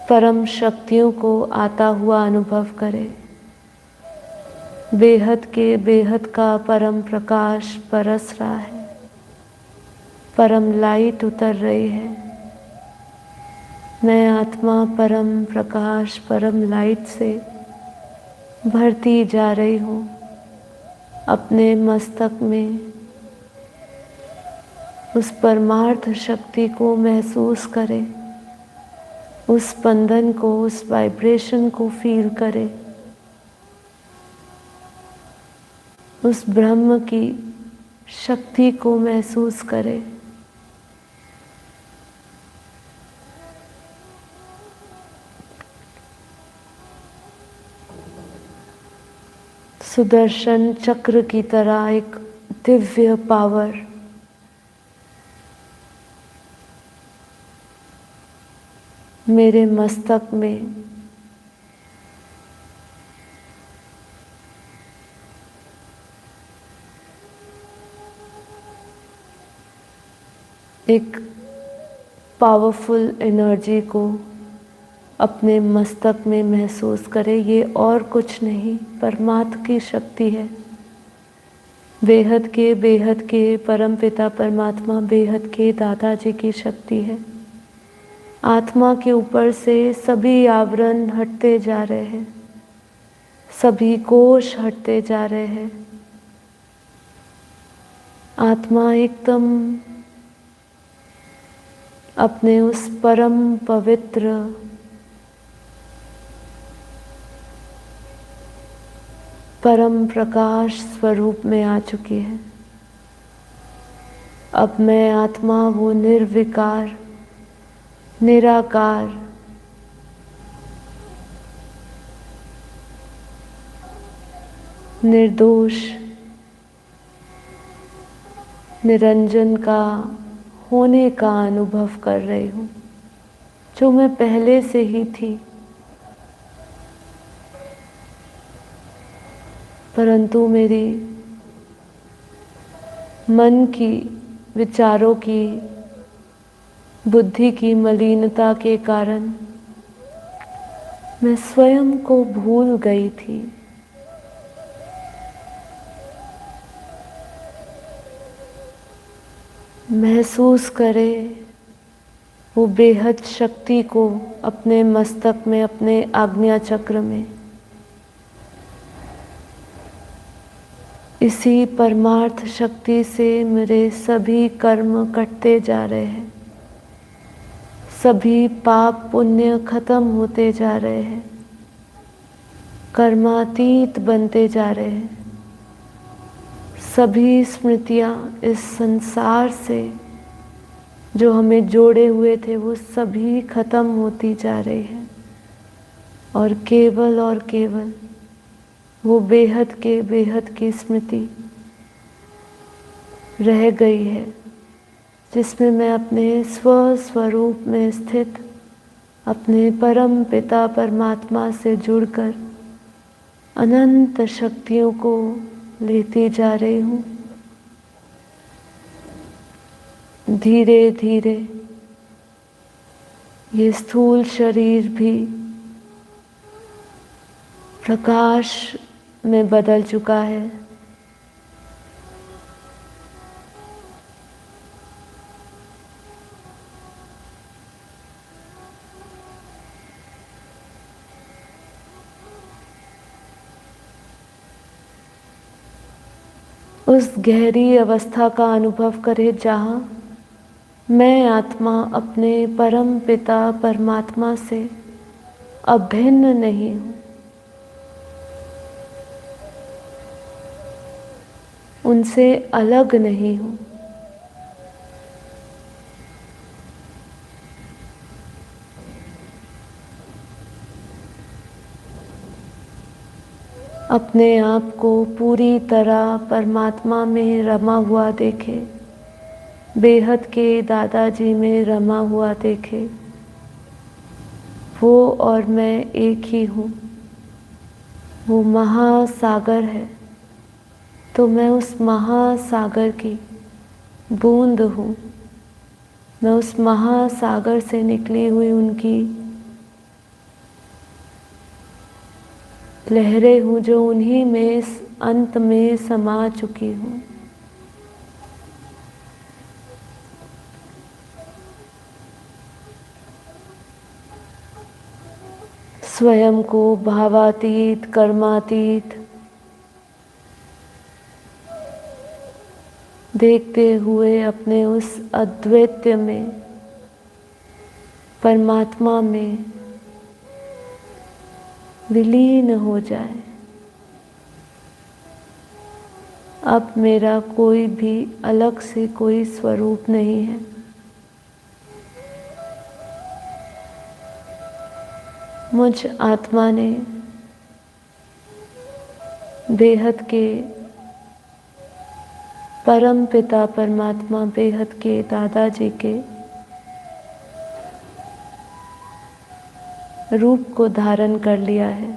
परम शक्तियों को आता हुआ अनुभव करें। बेहद का परम प्रकाश बरस रहा है, परम लाइट उतर रही है। मैं आत्मा परम प्रकाश, परम लाइट से भरती जा रही हूँ। अपने मस्तक में उस परमार्थ शक्ति को महसूस करें, उस स्पंदन को, उस वाइब्रेशन को फील करें। उस ब्रह्म की शक्ति को महसूस करें। सुदर्शन चक्र की तरह एक दिव्य पावर मेरे मस्तक में एक पावरफुल एनर्जी को अपने मस्तक में महसूस करें। ये और कुछ नहीं, परमात्मा की शक्ति है। बेहद के परम पिता परमात्मा, बेहद के दादाजी की शक्ति है। आत्मा के ऊपर से सभी आवरण हटते जा रहे हैं, सभी कोश हटते जा रहे हैं। आत्मा एकदम अपने उस परम पवित्र परम प्रकाश स्वरूप में आ चुकी है। अब मैं आत्मा वो निर्विकार, निराकार, निर्दोष, निरंजन का होने का अनुभव कर रही हूँ, जो मैं पहले से ही थी। परंतु मेरी मन की, विचारों की, बुद्धि की मलिनता के कारण मैं स्वयं को भूल गई थी। महसूस करें वो बेहद शक्ति को अपने मस्तक में, अपने आज्ञा चक्र में। इसी परमार्थ शक्ति से मेरे सभी कर्म कटते जा रहे हैं, सभी पाप पुण्य खत्म होते जा रहे हैं, कर्मातीत बनते जा रहे हैं। सभी स्मृतियाँ इस संसार से जो हमें जोड़े हुए थे वो सभी खत्म होती जा रही हैं, और केवल वो बेहद के बेहद की स्मृति रह गई है, जिसमें मैं अपने स्वरूप में स्थित अपने परम पिता परमात्मा से जुड़कर अनंत शक्तियों को लेती जा रही हूँ। धीरे धीरे ये स्थूल शरीर भी प्रकाश में बदल चुका है। उस गहरी अवस्था का अनुभव करें जहाँ मैं आत्मा अपने परम पिता परमात्मा से अभिन्न नहीं हूँ, उनसे अलग नहीं हूँ। अपने आप को पूरी तरह परमात्मा में रमा हुआ देखे, बेहद के दादाजी में रमा हुआ देखे। वो और मैं एक ही हूँ। वो महासागर है तो मैं उस महासागर की बूंद हूँ। मैं उस महासागर से निकली हुई उनकी लहरें हूँ, जो उन्हीं में अंत में समा चुकी हूँ। स्वयं को भावातीत, कर्मातीत देखते हुए अपने उस अद्वैत में, परमात्मा में विलीन हो जाए। अब मेरा कोई भी अलग से कोई स्वरूप नहीं है। मुझ आत्मा ने बेहद के परम पिता परमात्मा, बेहद के दादाजी के रूप को धारण कर लिया है।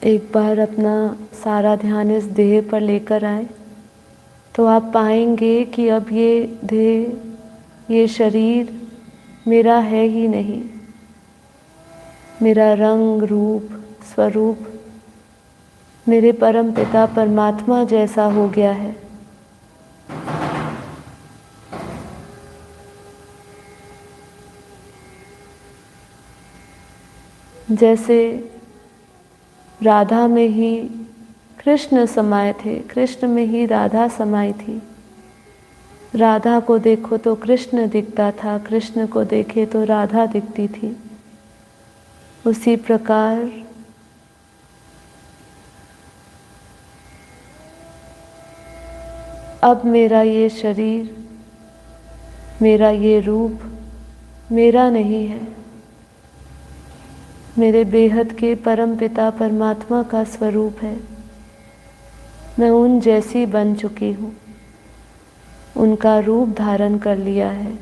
एक बार अपना सारा ध्यान इस देह पर लेकर आए तो आप पाएंगे कि अब ये देह, ये शरीर मेरा है ही नहीं। मेरा रंग रूप स्वरूप मेरे परम पिता परमात्मा जैसा हो गया है। जैसे राधा में ही कृष्ण समाये थे, कृष्ण में ही राधा समाई थी। राधा को देखो तो कृष्ण दिखता था, कृष्ण को देखे तो राधा दिखती थी। उसी प्रकार अब मेरा ये शरीर, मेरा ये रूप मेरा नहीं है, मेरे बेहद के परम पिता परमात्मा का स्वरूप है। मैं उन जैसी बन चुकी हूँ, उनका रूप धारण कर लिया है।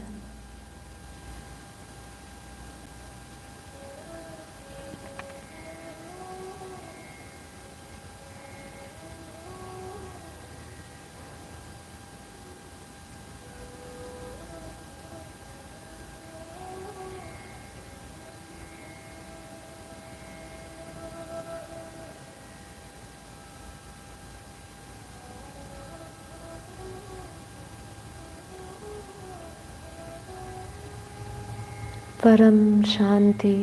परम शांति,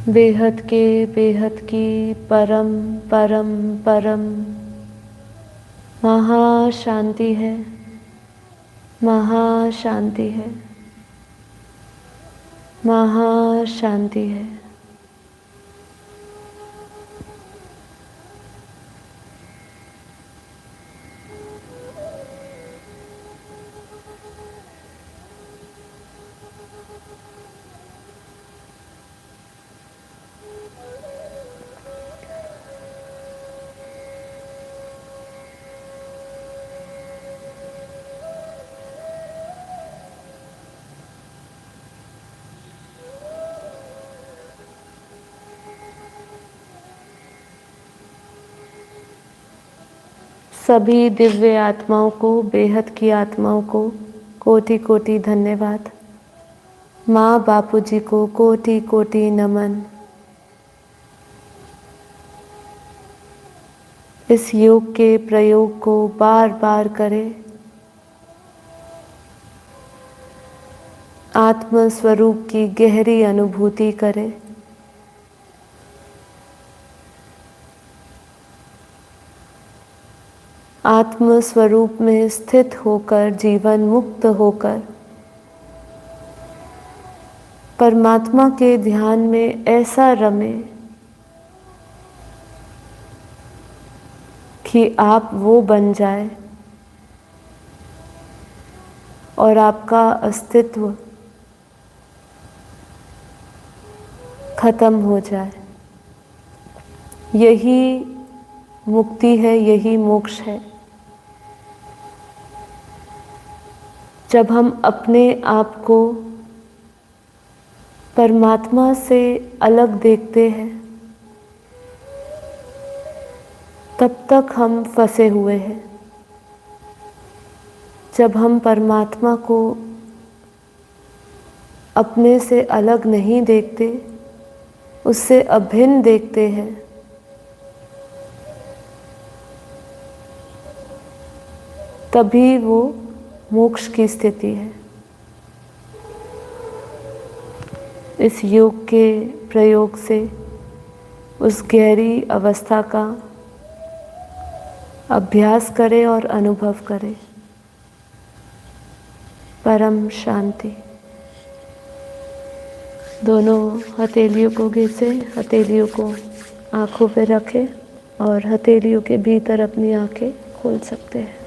बेहद के बेहद की परम परम परम महाशांति है, महाशांति है, महाशांति है। सभी दिव्य आत्माओं को, बेहद की आत्माओं को कोटि कोटि धन्यवाद। माँ बापूजी को कोटि कोटि नमन। इस योग के प्रयोग को बार बार करें। आत्म स्वरूप की गहरी अनुभूति करें। आत्म स्वरूप में स्थित होकर, जीवन मुक्त होकर परमात्मा के ध्यान में ऐसा रमे कि आप वो बन जाए और आपका अस्तित्व खत्म हो जाए। यही मुक्ति है, यही मोक्ष है। जब हम अपने आप को परमात्मा से अलग देखते हैं, तब तक हम फंसे हुए हैं। जब हम परमात्मा को अपने से अलग नहीं देखते, उससे अभिन्न देखते हैं, तभी वो मोक्ष की स्थिति है। इस योग के प्रयोग से उस गहरी अवस्था का अभ्यास करें और अनुभव करें। परम शांति। दोनों हथेलियों को घिसे, हथेलियों को आँखों पे रखें और हथेलियों के भीतर अपनी आँखें खोल सकते हैं।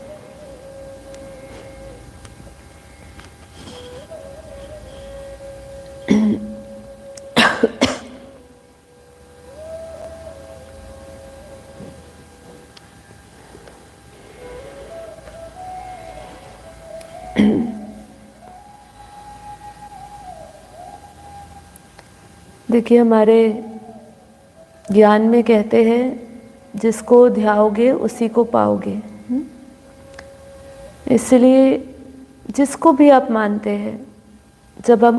देखिए, हमारे ज्ञान में कहते हैं जिसको ध्याओगे उसी को पाओगे। इसलिए जिसको भी आप मानते हैं, जब हम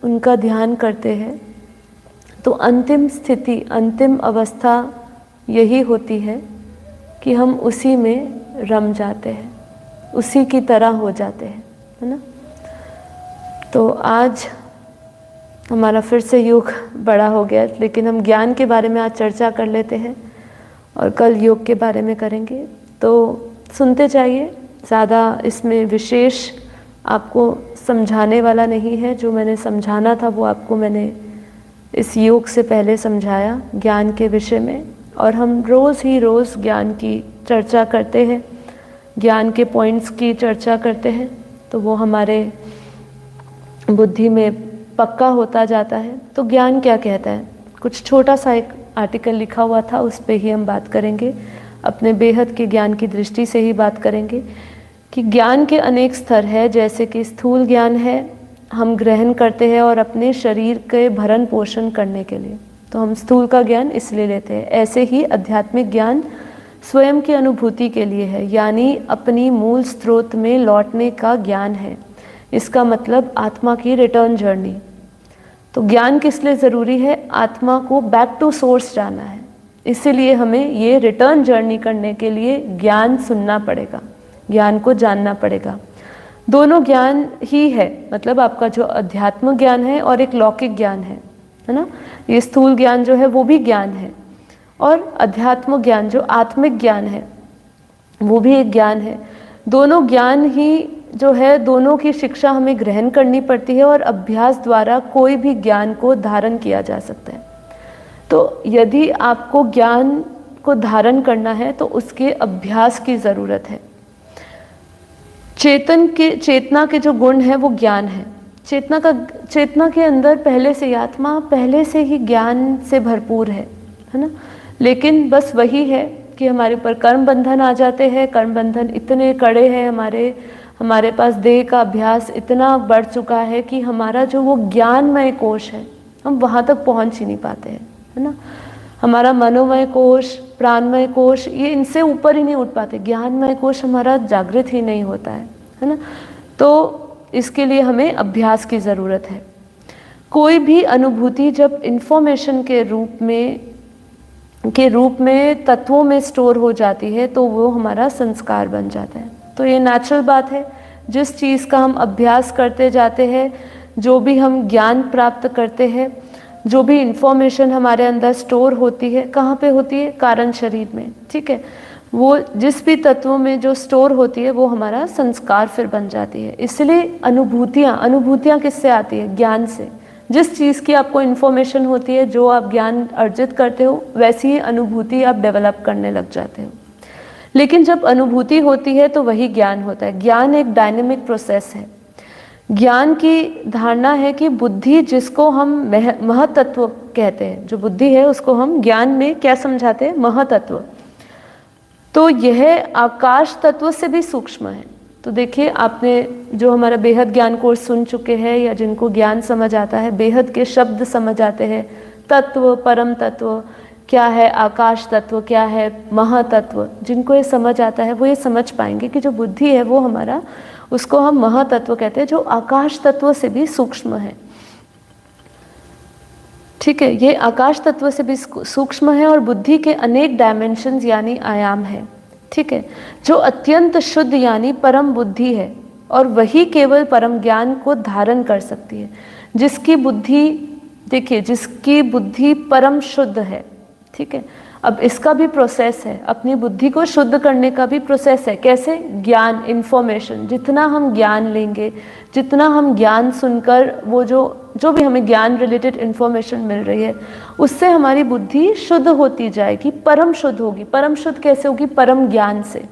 उनका ध्यान करते हैं तो अंतिम स्थिति, अंतिम अवस्था यही होती है कि हम उसी में रम जाते हैं, उसी की तरह हो जाते हैं, है ना। तो आज हमारा फिर से योग बड़ा हो गया, लेकिन हम ज्ञान के बारे में आज चर्चा कर लेते हैं और कल योग के बारे में करेंगे। तो सुनते जाइए, ज़्यादा इसमें विशेष आपको समझाने वाला नहीं है। जो मैंने समझाना था वो आपको मैंने इस योग से पहले समझाया ज्ञान के विषय में, और हम रोज़ ही रोज़ ज्ञान की चर्चा करते हैं, ज्ञान के पॉइंट्स की चर्चा करते हैं, तो वो हमारे बुद्धि में पक्का होता जाता है। तो ज्ञान क्या कहता है, कुछ छोटा सा एक आर्टिकल लिखा हुआ था, उस पे ही हम बात करेंगे, अपने बेहद के ज्ञान की दृष्टि से ही बात करेंगे कि ज्ञान के अनेक स्तर है। जैसे कि स्थूल ज्ञान है, हम ग्रहण करते हैं और अपने शरीर के भरण पोषण करने के लिए, तो हम स्थूल का ज्ञान इसलिए लेते हैं। ऐसे ही आध्यात्मिक ज्ञान स्वयं की अनुभूति के लिए है, यानी अपनी मूल स्रोत में लौटने का ज्ञान है। इसका मतलब आत्मा की रिटर्न जर्नी। तो ज्ञान किस लिए ज़रूरी है, आत्मा को बैक टू सोर्स जाना है, इसीलिए हमें ये रिटर्न जर्नी करने के लिए ज्ञान सुनना पड़ेगा, ज्ञान को जानना पड़ेगा। दोनों ज्ञान ही है, मतलब आपका जो अध्यात्म ज्ञान है और एक लौकिक ज्ञान है ना। ये स्थूल ज्ञान जो है वो भी ज्ञान है, और अध्यात्म ज्ञान जो आत्मिक ज्ञान है वो भी एक ज्ञान है। दोनों ज्ञान ही जो है, दोनों की शिक्षा हमें ग्रहण करनी पड़ती है, और अभ्यास द्वारा कोई भी ज्ञान को धारण किया जा सकता है। तो यदि आपको ज्ञान को धारण करना है तो उसके अभ्यास की ज़रूरत है। चेतना के जो गुण है वो ज्ञान है। चेतना के अंदर पहले से, आत्मा पहले से ही ज्ञान से भरपूर है ना। लेकिन बस वही है कि हमारे ऊपर कर्म बंधन आ जाते हैं। कर्म बंधन इतने कड़े हैं, हमारे पास देह का अभ्यास इतना बढ़ चुका है कि हमारा जो वो ज्ञानमय कोश है, हम वहाँ तक पहुँच ही नहीं पाते हैं, है ना। हमारा मनोमय कोश, प्राणमय कोश, ये इनसे ऊपर ही नहीं उठ पाते। ज्ञानमय कोश हमारा जागृत ही नहीं होता है ना। तो इसके लिए हमें अभ्यास की ज़रूरत है। कोई भी अनुभूति जब इन्फॉर्मेशन के रूप में तत्वों में स्टोर हो जाती है तो वो हमारा संस्कार बन जाता है। तो ये नेचुरल बात है, जिस चीज़ का हम अभ्यास करते जाते हैं, जो भी हम ज्ञान प्राप्त करते हैं, जो भी इंफॉर्मेशन हमारे अंदर स्टोर होती है, कहाँ पे होती है, कारण शरीर में, ठीक है। वो जिस भी तत्वों में जो स्टोर होती है वो हमारा संस्कार फिर बन जाती है। इसलिए अनुभूतियाँ किससे आती है, ज्ञान से। जिस चीज़ की आपको इन्फॉर्मेशन होती है, जो आप ज्ञान अर्जित करते हो, वैसी ही अनुभूति आप डेवलप करने लग जाते हो। लेकिन जब अनुभूति होती है तो वही ज्ञान होता है। ज्ञान एक डायनेमिक प्रोसेस है। ज्ञान की धारणा है कि बुद्धि, जिसको हम महतत्व कहते हैं, जो बुद्धि है उसको हम ज्ञान में क्या समझाते हैं, महतत्व। तो यह आकाश तत्व से भी सूक्ष्म है। तो देखिए, आपने जो हमारा बेहद ज्ञान कोर्स सुन चुके हैं, या जिनको ज्ञान समझ आता है, बेहद के शब्द समझ आते हैं, तत्व, परम तत्व क्या है, आकाश तत्व क्या है, महातत्व, जिनको ये समझ आता है वो ये समझ पाएंगे कि जो बुद्धि है वो हमारा, उसको हम महातत्व कहते हैं, जो आकाश तत्व से भी सूक्ष्म है। ठीक है, ये आकाश तत्व से भी सूक्ष्म है, और बुद्धि के अनेक डायमेंशंस यानी आयाम है। ठीक है, जो अत्यंत शुद्ध यानी परम बुद्धि है, और वही केवल परम ज्ञान को धारण कर सकती है। जिसकी बुद्धि, देखिए, जिसकी बुद्धि परम शुद्ध है, ठीक है। अब इसका भी प्रोसेस है, अपनी बुद्धि को शुद्ध करने का भी प्रोसेस है। कैसे? ज्ञान, इन्फॉर्मेशन, जितना हम ज्ञान लेंगे, जितना हम ज्ञान सुनकर, वो जो भी हमें ज्ञान रिलेटेड इन्फॉर्मेशन मिल रही है, उससे हमारी बुद्धि शुद्ध होती जाएगी, परम शुद्ध होगी। परम शुद्ध कैसे होगी? परम ज्ञान से।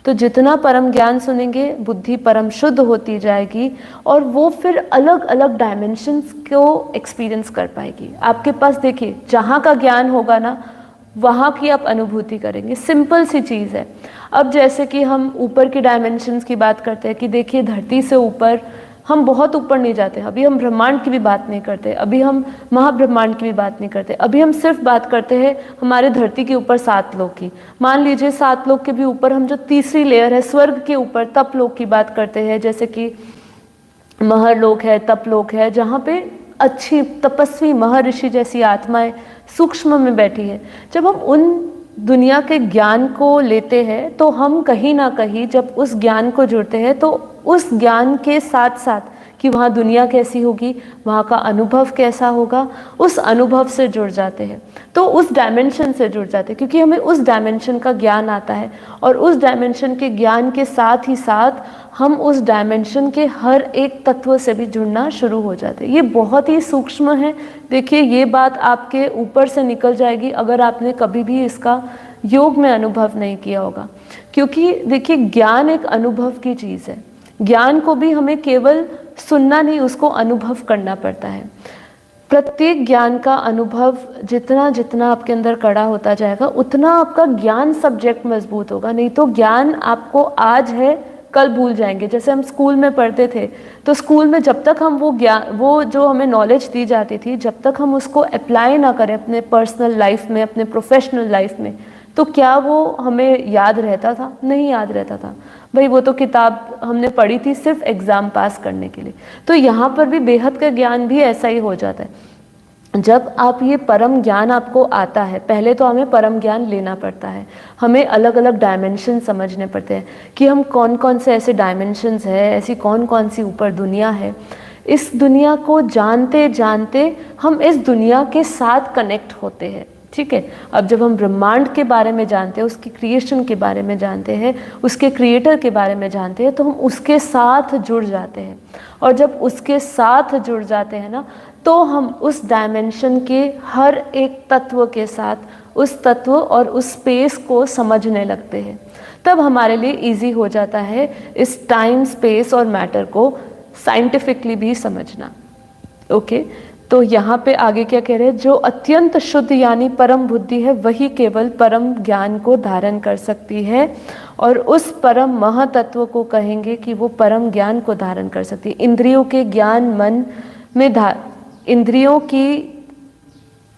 तो जितना परम ज्ञान सुनेंगे, बुद्धि परम शुद्ध होती जाएगी, और वो फिर अलग अलग डायमेंशंस को एक्सपीरियंस कर पाएगी। आपके पास देखिए, जहाँ का ज्ञान होगा ना, वहाँ की आप अनुभूति करेंगे। सिंपल सी चीज़ है। अब जैसे कि हम ऊपर की डायमेंशंस की बात करते हैं कि देखिए, धरती से ऊपर हम बहुत ऊपर नहीं जाते। अभी हम ब्रह्मांड की भी बात नहीं करते, अभी हम महाब्रह्मांड की भी बात नहीं करते, अभी हम सिर्फ बात करते हैं हमारे धरती के ऊपर 7 लोक की। मान लीजिए 7 लोक के भी ऊपर हम जो तीसरी लेयर है, स्वर्ग के ऊपर तप लोक की बात करते हैं, जैसे कि महरलोक है, तपलोक है, जहाँ पे अच्छी तपस्वी महर्षि जैसी आत्माएं सूक्ष्म में बैठी है। जब हम उन दुनिया के ज्ञान को लेते हैं, तो हम कहीं ना कहीं जब उस ज्ञान को जुड़ते हैं, तो उस ज्ञान के साथ साथ कि वहाँ दुनिया कैसी होगी, वहाँ का अनुभव कैसा होगा, उस अनुभव से जुड़ जाते हैं। तो उस डायमेंशन से जुड़ जाते हैं, क्योंकि हमें उस डायमेंशन का ज्ञान आता है, और उस डायमेंशन के ज्ञान के साथ ही साथ हम उस डायमेंशन के हर एक तत्व से भी जुड़ना शुरू हो जाते हैं। ये बहुत ही सूक्ष्म है। देखिए, ये बात आपके ऊपर से निकल जाएगी अगर आपने कभी भी इसका योग में अनुभव नहीं किया होगा। क्योंकि देखिए ज्ञान एक अनुभव की चीज़ है। ज्ञान को भी हमें केवल सुनना नहीं, उसको अनुभव करना पड़ता है। प्रत्येक ज्ञान का अनुभव जितना जितना आपके अंदर कड़ा होता जाएगा उतना आपका ज्ञान सब्जेक्ट मजबूत होगा। नहीं तो ज्ञान आपको आज है कल भूल जाएंगे। जैसे हम स्कूल में पढ़ते थे तो स्कूल में जब तक हम वो ज्ञान, वो जो हमें नॉलेज दी जाती थी, जब तक हम उसको अप्लाई ना करें अपने पर्सनल लाइफ में, अपने प्रोफेशनल लाइफ में, तो क्या वो हमें याद रहता था? नहीं याद रहता था भाई। वो तो किताब हमने पढ़ी थी सिर्फ एग्जाम पास करने के लिए। तो यहाँ पर भी बेहद का ज्ञान भी ऐसा ही हो जाता है। जब आप ये परम ज्ञान आपको आता है, पहले तो हमें परम ज्ञान लेना पड़ता है, हमें अलग अलग डायमेंशन समझने पड़ते हैं कि हम कौन कौन से ऐसे डायमेंशंस है, ऐसी कौन कौन सी ऊपर दुनिया है। इस दुनिया को जानते जानते हम इस दुनिया के साथ कनेक्ट होते हैं, ठीक है। अब जब हम ब्रह्मांड के बारे में जानते हैं, उसकी क्रिएशन के बारे में जानते हैं, उसके क्रिएटर के बारे में जानते हैं, तो हम उसके साथ जुड़ जाते हैं। और जब उसके साथ जुड़ जाते हैं ना, तो हम उस डायमेंशन के हर एक तत्व के साथ उस तत्व और उस स्पेस को समझने लगते हैं। तब हमारे लिए इजी हो जाता है इस टाइम, स्पेस और मैटर को साइंटिफिकली भी समझना। ओके, तो यहाँ पे आगे क्या कह रहे हैं? जो अत्यंत शुद्ध यानी परम बुद्धि है, वही केवल परम ज्ञान को धारण कर सकती है। और उस परम महातत्व को कहेंगे कि वो परम ज्ञान को धारण कर सकती है। इंद्रियों के ज्ञान मन में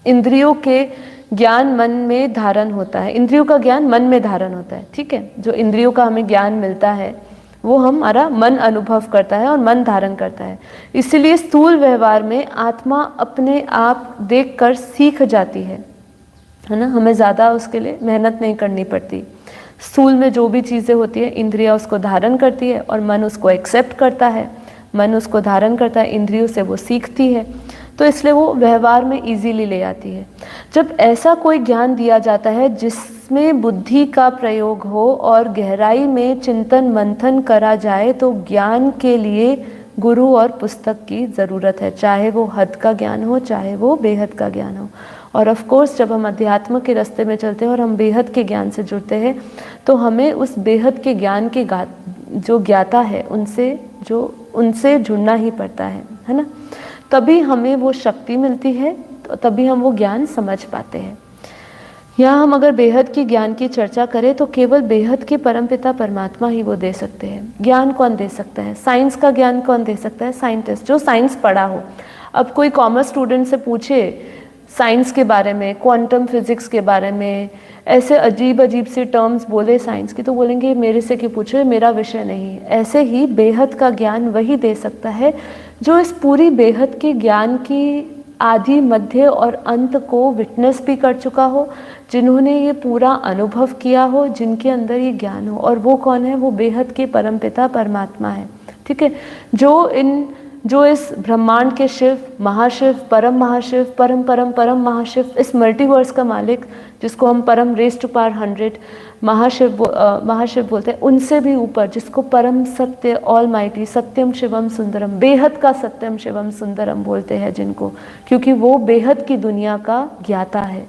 इंद्रियों के ज्ञान मन में धारण होता है। इंद्रियों का ज्ञान मन में धारण होता है, ठीक है। जो इंद्रियों का हमें ज्ञान मिलता है वो हमारा मन अनुभव करता है और मन धारण करता है। इसलिए स्थूल व्यवहार में आत्मा अपने आप देखकर सीख जाती है ना। हमें ज़्यादा उसके लिए मेहनत नहीं करनी पड़ती। स्थूल में जो भी चीज़ें होती है, इंद्रियां उसको धारण करती है और मन उसको एक्सेप्ट करता है। मन उसको धारण करता है, इंद्रियों से वो सीखती है, तो इसलिए वो व्यवहार में इजीली ले आती है। जब ऐसा कोई ज्ञान दिया जाता है जिसमें बुद्धि का प्रयोग हो और गहराई में चिंतन मंथन करा जाए, तो ज्ञान के लिए गुरु और पुस्तक की ज़रूरत है, चाहे वो हद का ज्ञान हो, चाहे वो बेहद का ज्ञान हो। और ऑफ कोर्स जब हम अध्यात्म के रास्ते में चलते हैं और हम बेहद के ज्ञान से जुड़ते हैं, तो हमें उस बेहद के ज्ञान के जो ज्ञाता है उनसे जुड़ना ही पड़ता है ना। तभी हमें वो शक्ति मिलती है, तो तभी हम वो ज्ञान समझ पाते हैं। यहाँ हम अगर बेहद की ज्ञान की चर्चा करें तो केवल बेहद के परमपिता परमात्मा ही वो दे सकते हैं। ज्ञान कौन दे सकता है? साइंस का ज्ञान कौन दे सकता है? साइंटिस्ट, जो साइंस पढ़ा हो। अब कोई कॉमर्स स्टूडेंट से पूछे साइंस के बारे में, क्वांटम फिजिक्स के बारे में, ऐसे अजीब अजीब सी टर्म्स बोले साइंस की, तो बोलेंगे मेरे से क्यों पूछे, मेरा विषय नहीं। ऐसे ही बेहद का ज्ञान वही दे सकता है जो इस पूरी बेहद के ज्ञान की आदि मध्य और अंत को विटनेस भी कर चुका हो, जिन्होंने ये पूरा अनुभव किया हो, जिनके अंदर ये ज्ञान हो। और वो कौन है? वो बेहद के परमपिता परमात्मा है, ठीक है। जो इस ब्रह्मांड के शिव, महाशिव, परम महाशिव, परम परम परम महाशिव, इस मल्टीवर्स का मालिक, जिसको हम परम रेज टू पावर 100 महाशिव बोलते हैं, उनसे भी ऊपर जिसको परम सत्य ऑल माइटी, सत्यम शिवम सुंदरम, बेहद का सत्यम शिवम सुंदरम बोलते हैं जिनको, क्योंकि वो बेहद की दुनिया का ज्ञाता है,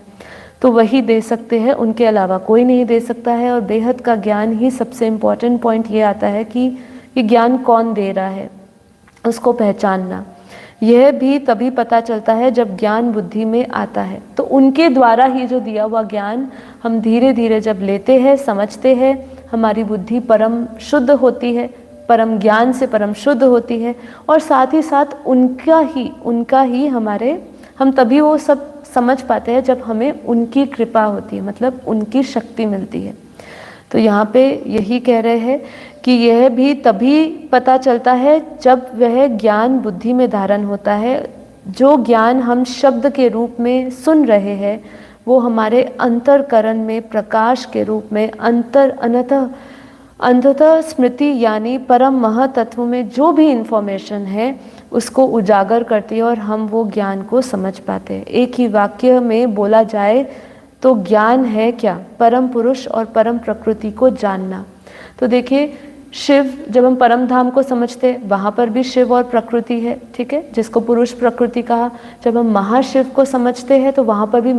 तो वही दे सकते हैं, उनके अलावा कोई नहीं दे सकता है। और बेहद का ज्ञान ही सबसे इम्पोर्टेंट पॉइंट ये आता है कि ये ज्ञान कौन दे रहा है, उसको पहचानना। यह भी तभी पता चलता है जब ज्ञान बुद्धि में आता है। तो उनके द्वारा ही जो दिया हुआ ज्ञान हम धीरे धीरे जब लेते हैं, समझते हैं, हमारी बुद्धि परम शुद्ध होती है, परम ज्ञान से परम शुद्ध होती है। और साथ ही साथ उनका ही हम तभी वो सब समझ पाते हैं जब हमें उनकी कृपा होती है, मतलब उनकी शक्ति मिलती है। तो यहाँ पे यही कह रहे हैं कि यह भी तभी पता चलता है जब वह ज्ञान बुद्धि में धारण होता है। जो ज्ञान हम शब्द के रूप में सुन रहे हैं वो हमारे अंतरकरण में प्रकाश के रूप में अंततः स्मृति यानी परम महातत्व में जो भी इंफॉर्मेशन है उसको उजागर करती है और हम वो ज्ञान को समझ पाते हैं। एक ही वाक्य में बोला जाए तो ज्ञान है क्या? परम पुरुष और परम प्रकृति को जानना। तो देखिए, शिव, जब हम परम धाम को समझते हैं वहाँ पर भी शिव और प्रकृति है, ठीक है, जिसको पुरुष प्रकृति कहा। जब हम महाशिव को समझते हैं तो वहाँ पर भी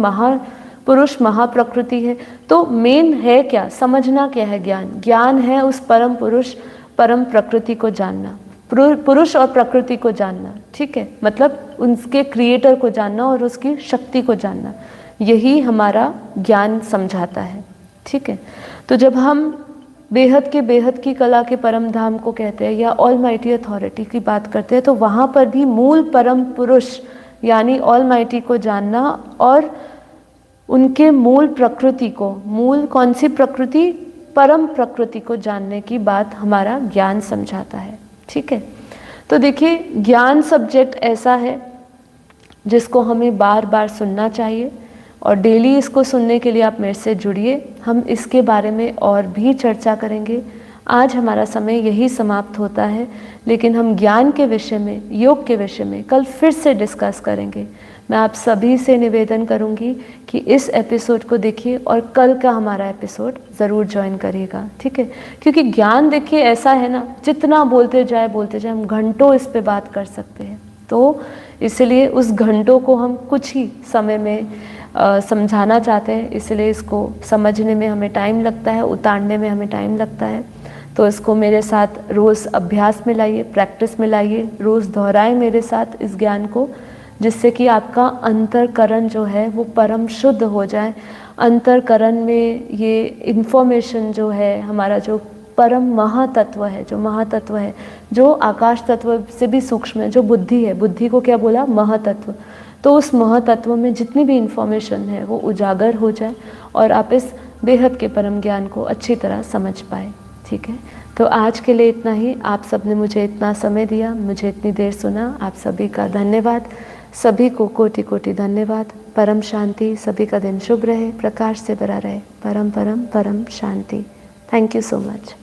पुरुष महाप्रकृति है। तो मेन है क्या, समझना क्या है ज्ञान? ज्ञान है उस परम पुरुष परम प्रकृति को जानना, पुरुष और प्रकृति को जानना, ठीक है, मतलब उनके क्रिएटर को जानना और उसकी शक्ति को जानना, यही हमारा ज्ञान समझाता है, ठीक है। तो जब हम बेहद के बेहद की कला के परम धाम को कहते हैं या ऑलमाइटी अथॉरिटी की बात करते हैं, तो वहाँ पर भी मूल परम पुरुष यानी ऑलमाइटी को जानना और उनके मूल प्रकृति को, मूल कौन सी प्रकृति, परम प्रकृति को जानने की बात हमारा ज्ञान समझाता है, ठीक है। तो देखिए ज्ञान सब्जेक्ट ऐसा है जिसको हमें बार बार सुनना चाहिए और डेली इसको सुनने के लिए आप मेरे से जुड़िए। हम इसके बारे में और भी चर्चा करेंगे। आज हमारा समय यही समाप्त होता है, लेकिन हम ज्ञान के विषय में, योग के विषय में कल फिर से डिस्कस करेंगे। मैं आप सभी से निवेदन करूंगी कि इस एपिसोड को देखिए और कल का हमारा एपिसोड ज़रूर ज्वाइन करिएगा, ठीक है। क्योंकि ज्ञान देखिए ऐसा है ना, जितना बोलते जाए हम घंटों इस पे बात कर सकते हैं। तो इसलिए उस घंटों को हम कुछ ही समय में समझाना चाहते हैं, इसलिए इसको समझने में हमें टाइम लगता है, उतारने में हमें टाइम लगता है। तो इसको मेरे साथ रोज़ अभ्यास में लाइए, प्रैक्टिस में लाइए, रोज़ दोहराएं मेरे साथ इस ज्ञान को, जिससे कि आपका अंतरकरण जो है वो परम शुद्ध हो जाए। अंतरकरण में ये इन्फॉर्मेशन जो है, हमारा जो परम महातत्व है, जो महातत्व है, जो आकाश तत्व से भी सूक्ष्म है, जो बुद्धि है, बुद्धि को क्या बोला, महातत्व। तो उस महातत्व में जितनी भी इन्फॉर्मेशन है वो उजागर हो जाए और आप इस बेहद के परम ज्ञान को अच्छी तरह समझ पाए, ठीक है। तो आज के लिए इतना ही। आप सब ने मुझे इतना समय दिया, मुझे इतनी देर सुना, आप सभी का धन्यवाद। सभी को कोटि कोटि धन्यवाद। परम शांति, सभी का दिन शुभ रहे, प्रकाश से भरा रहे। परम परम परम शांति। Thank you so much.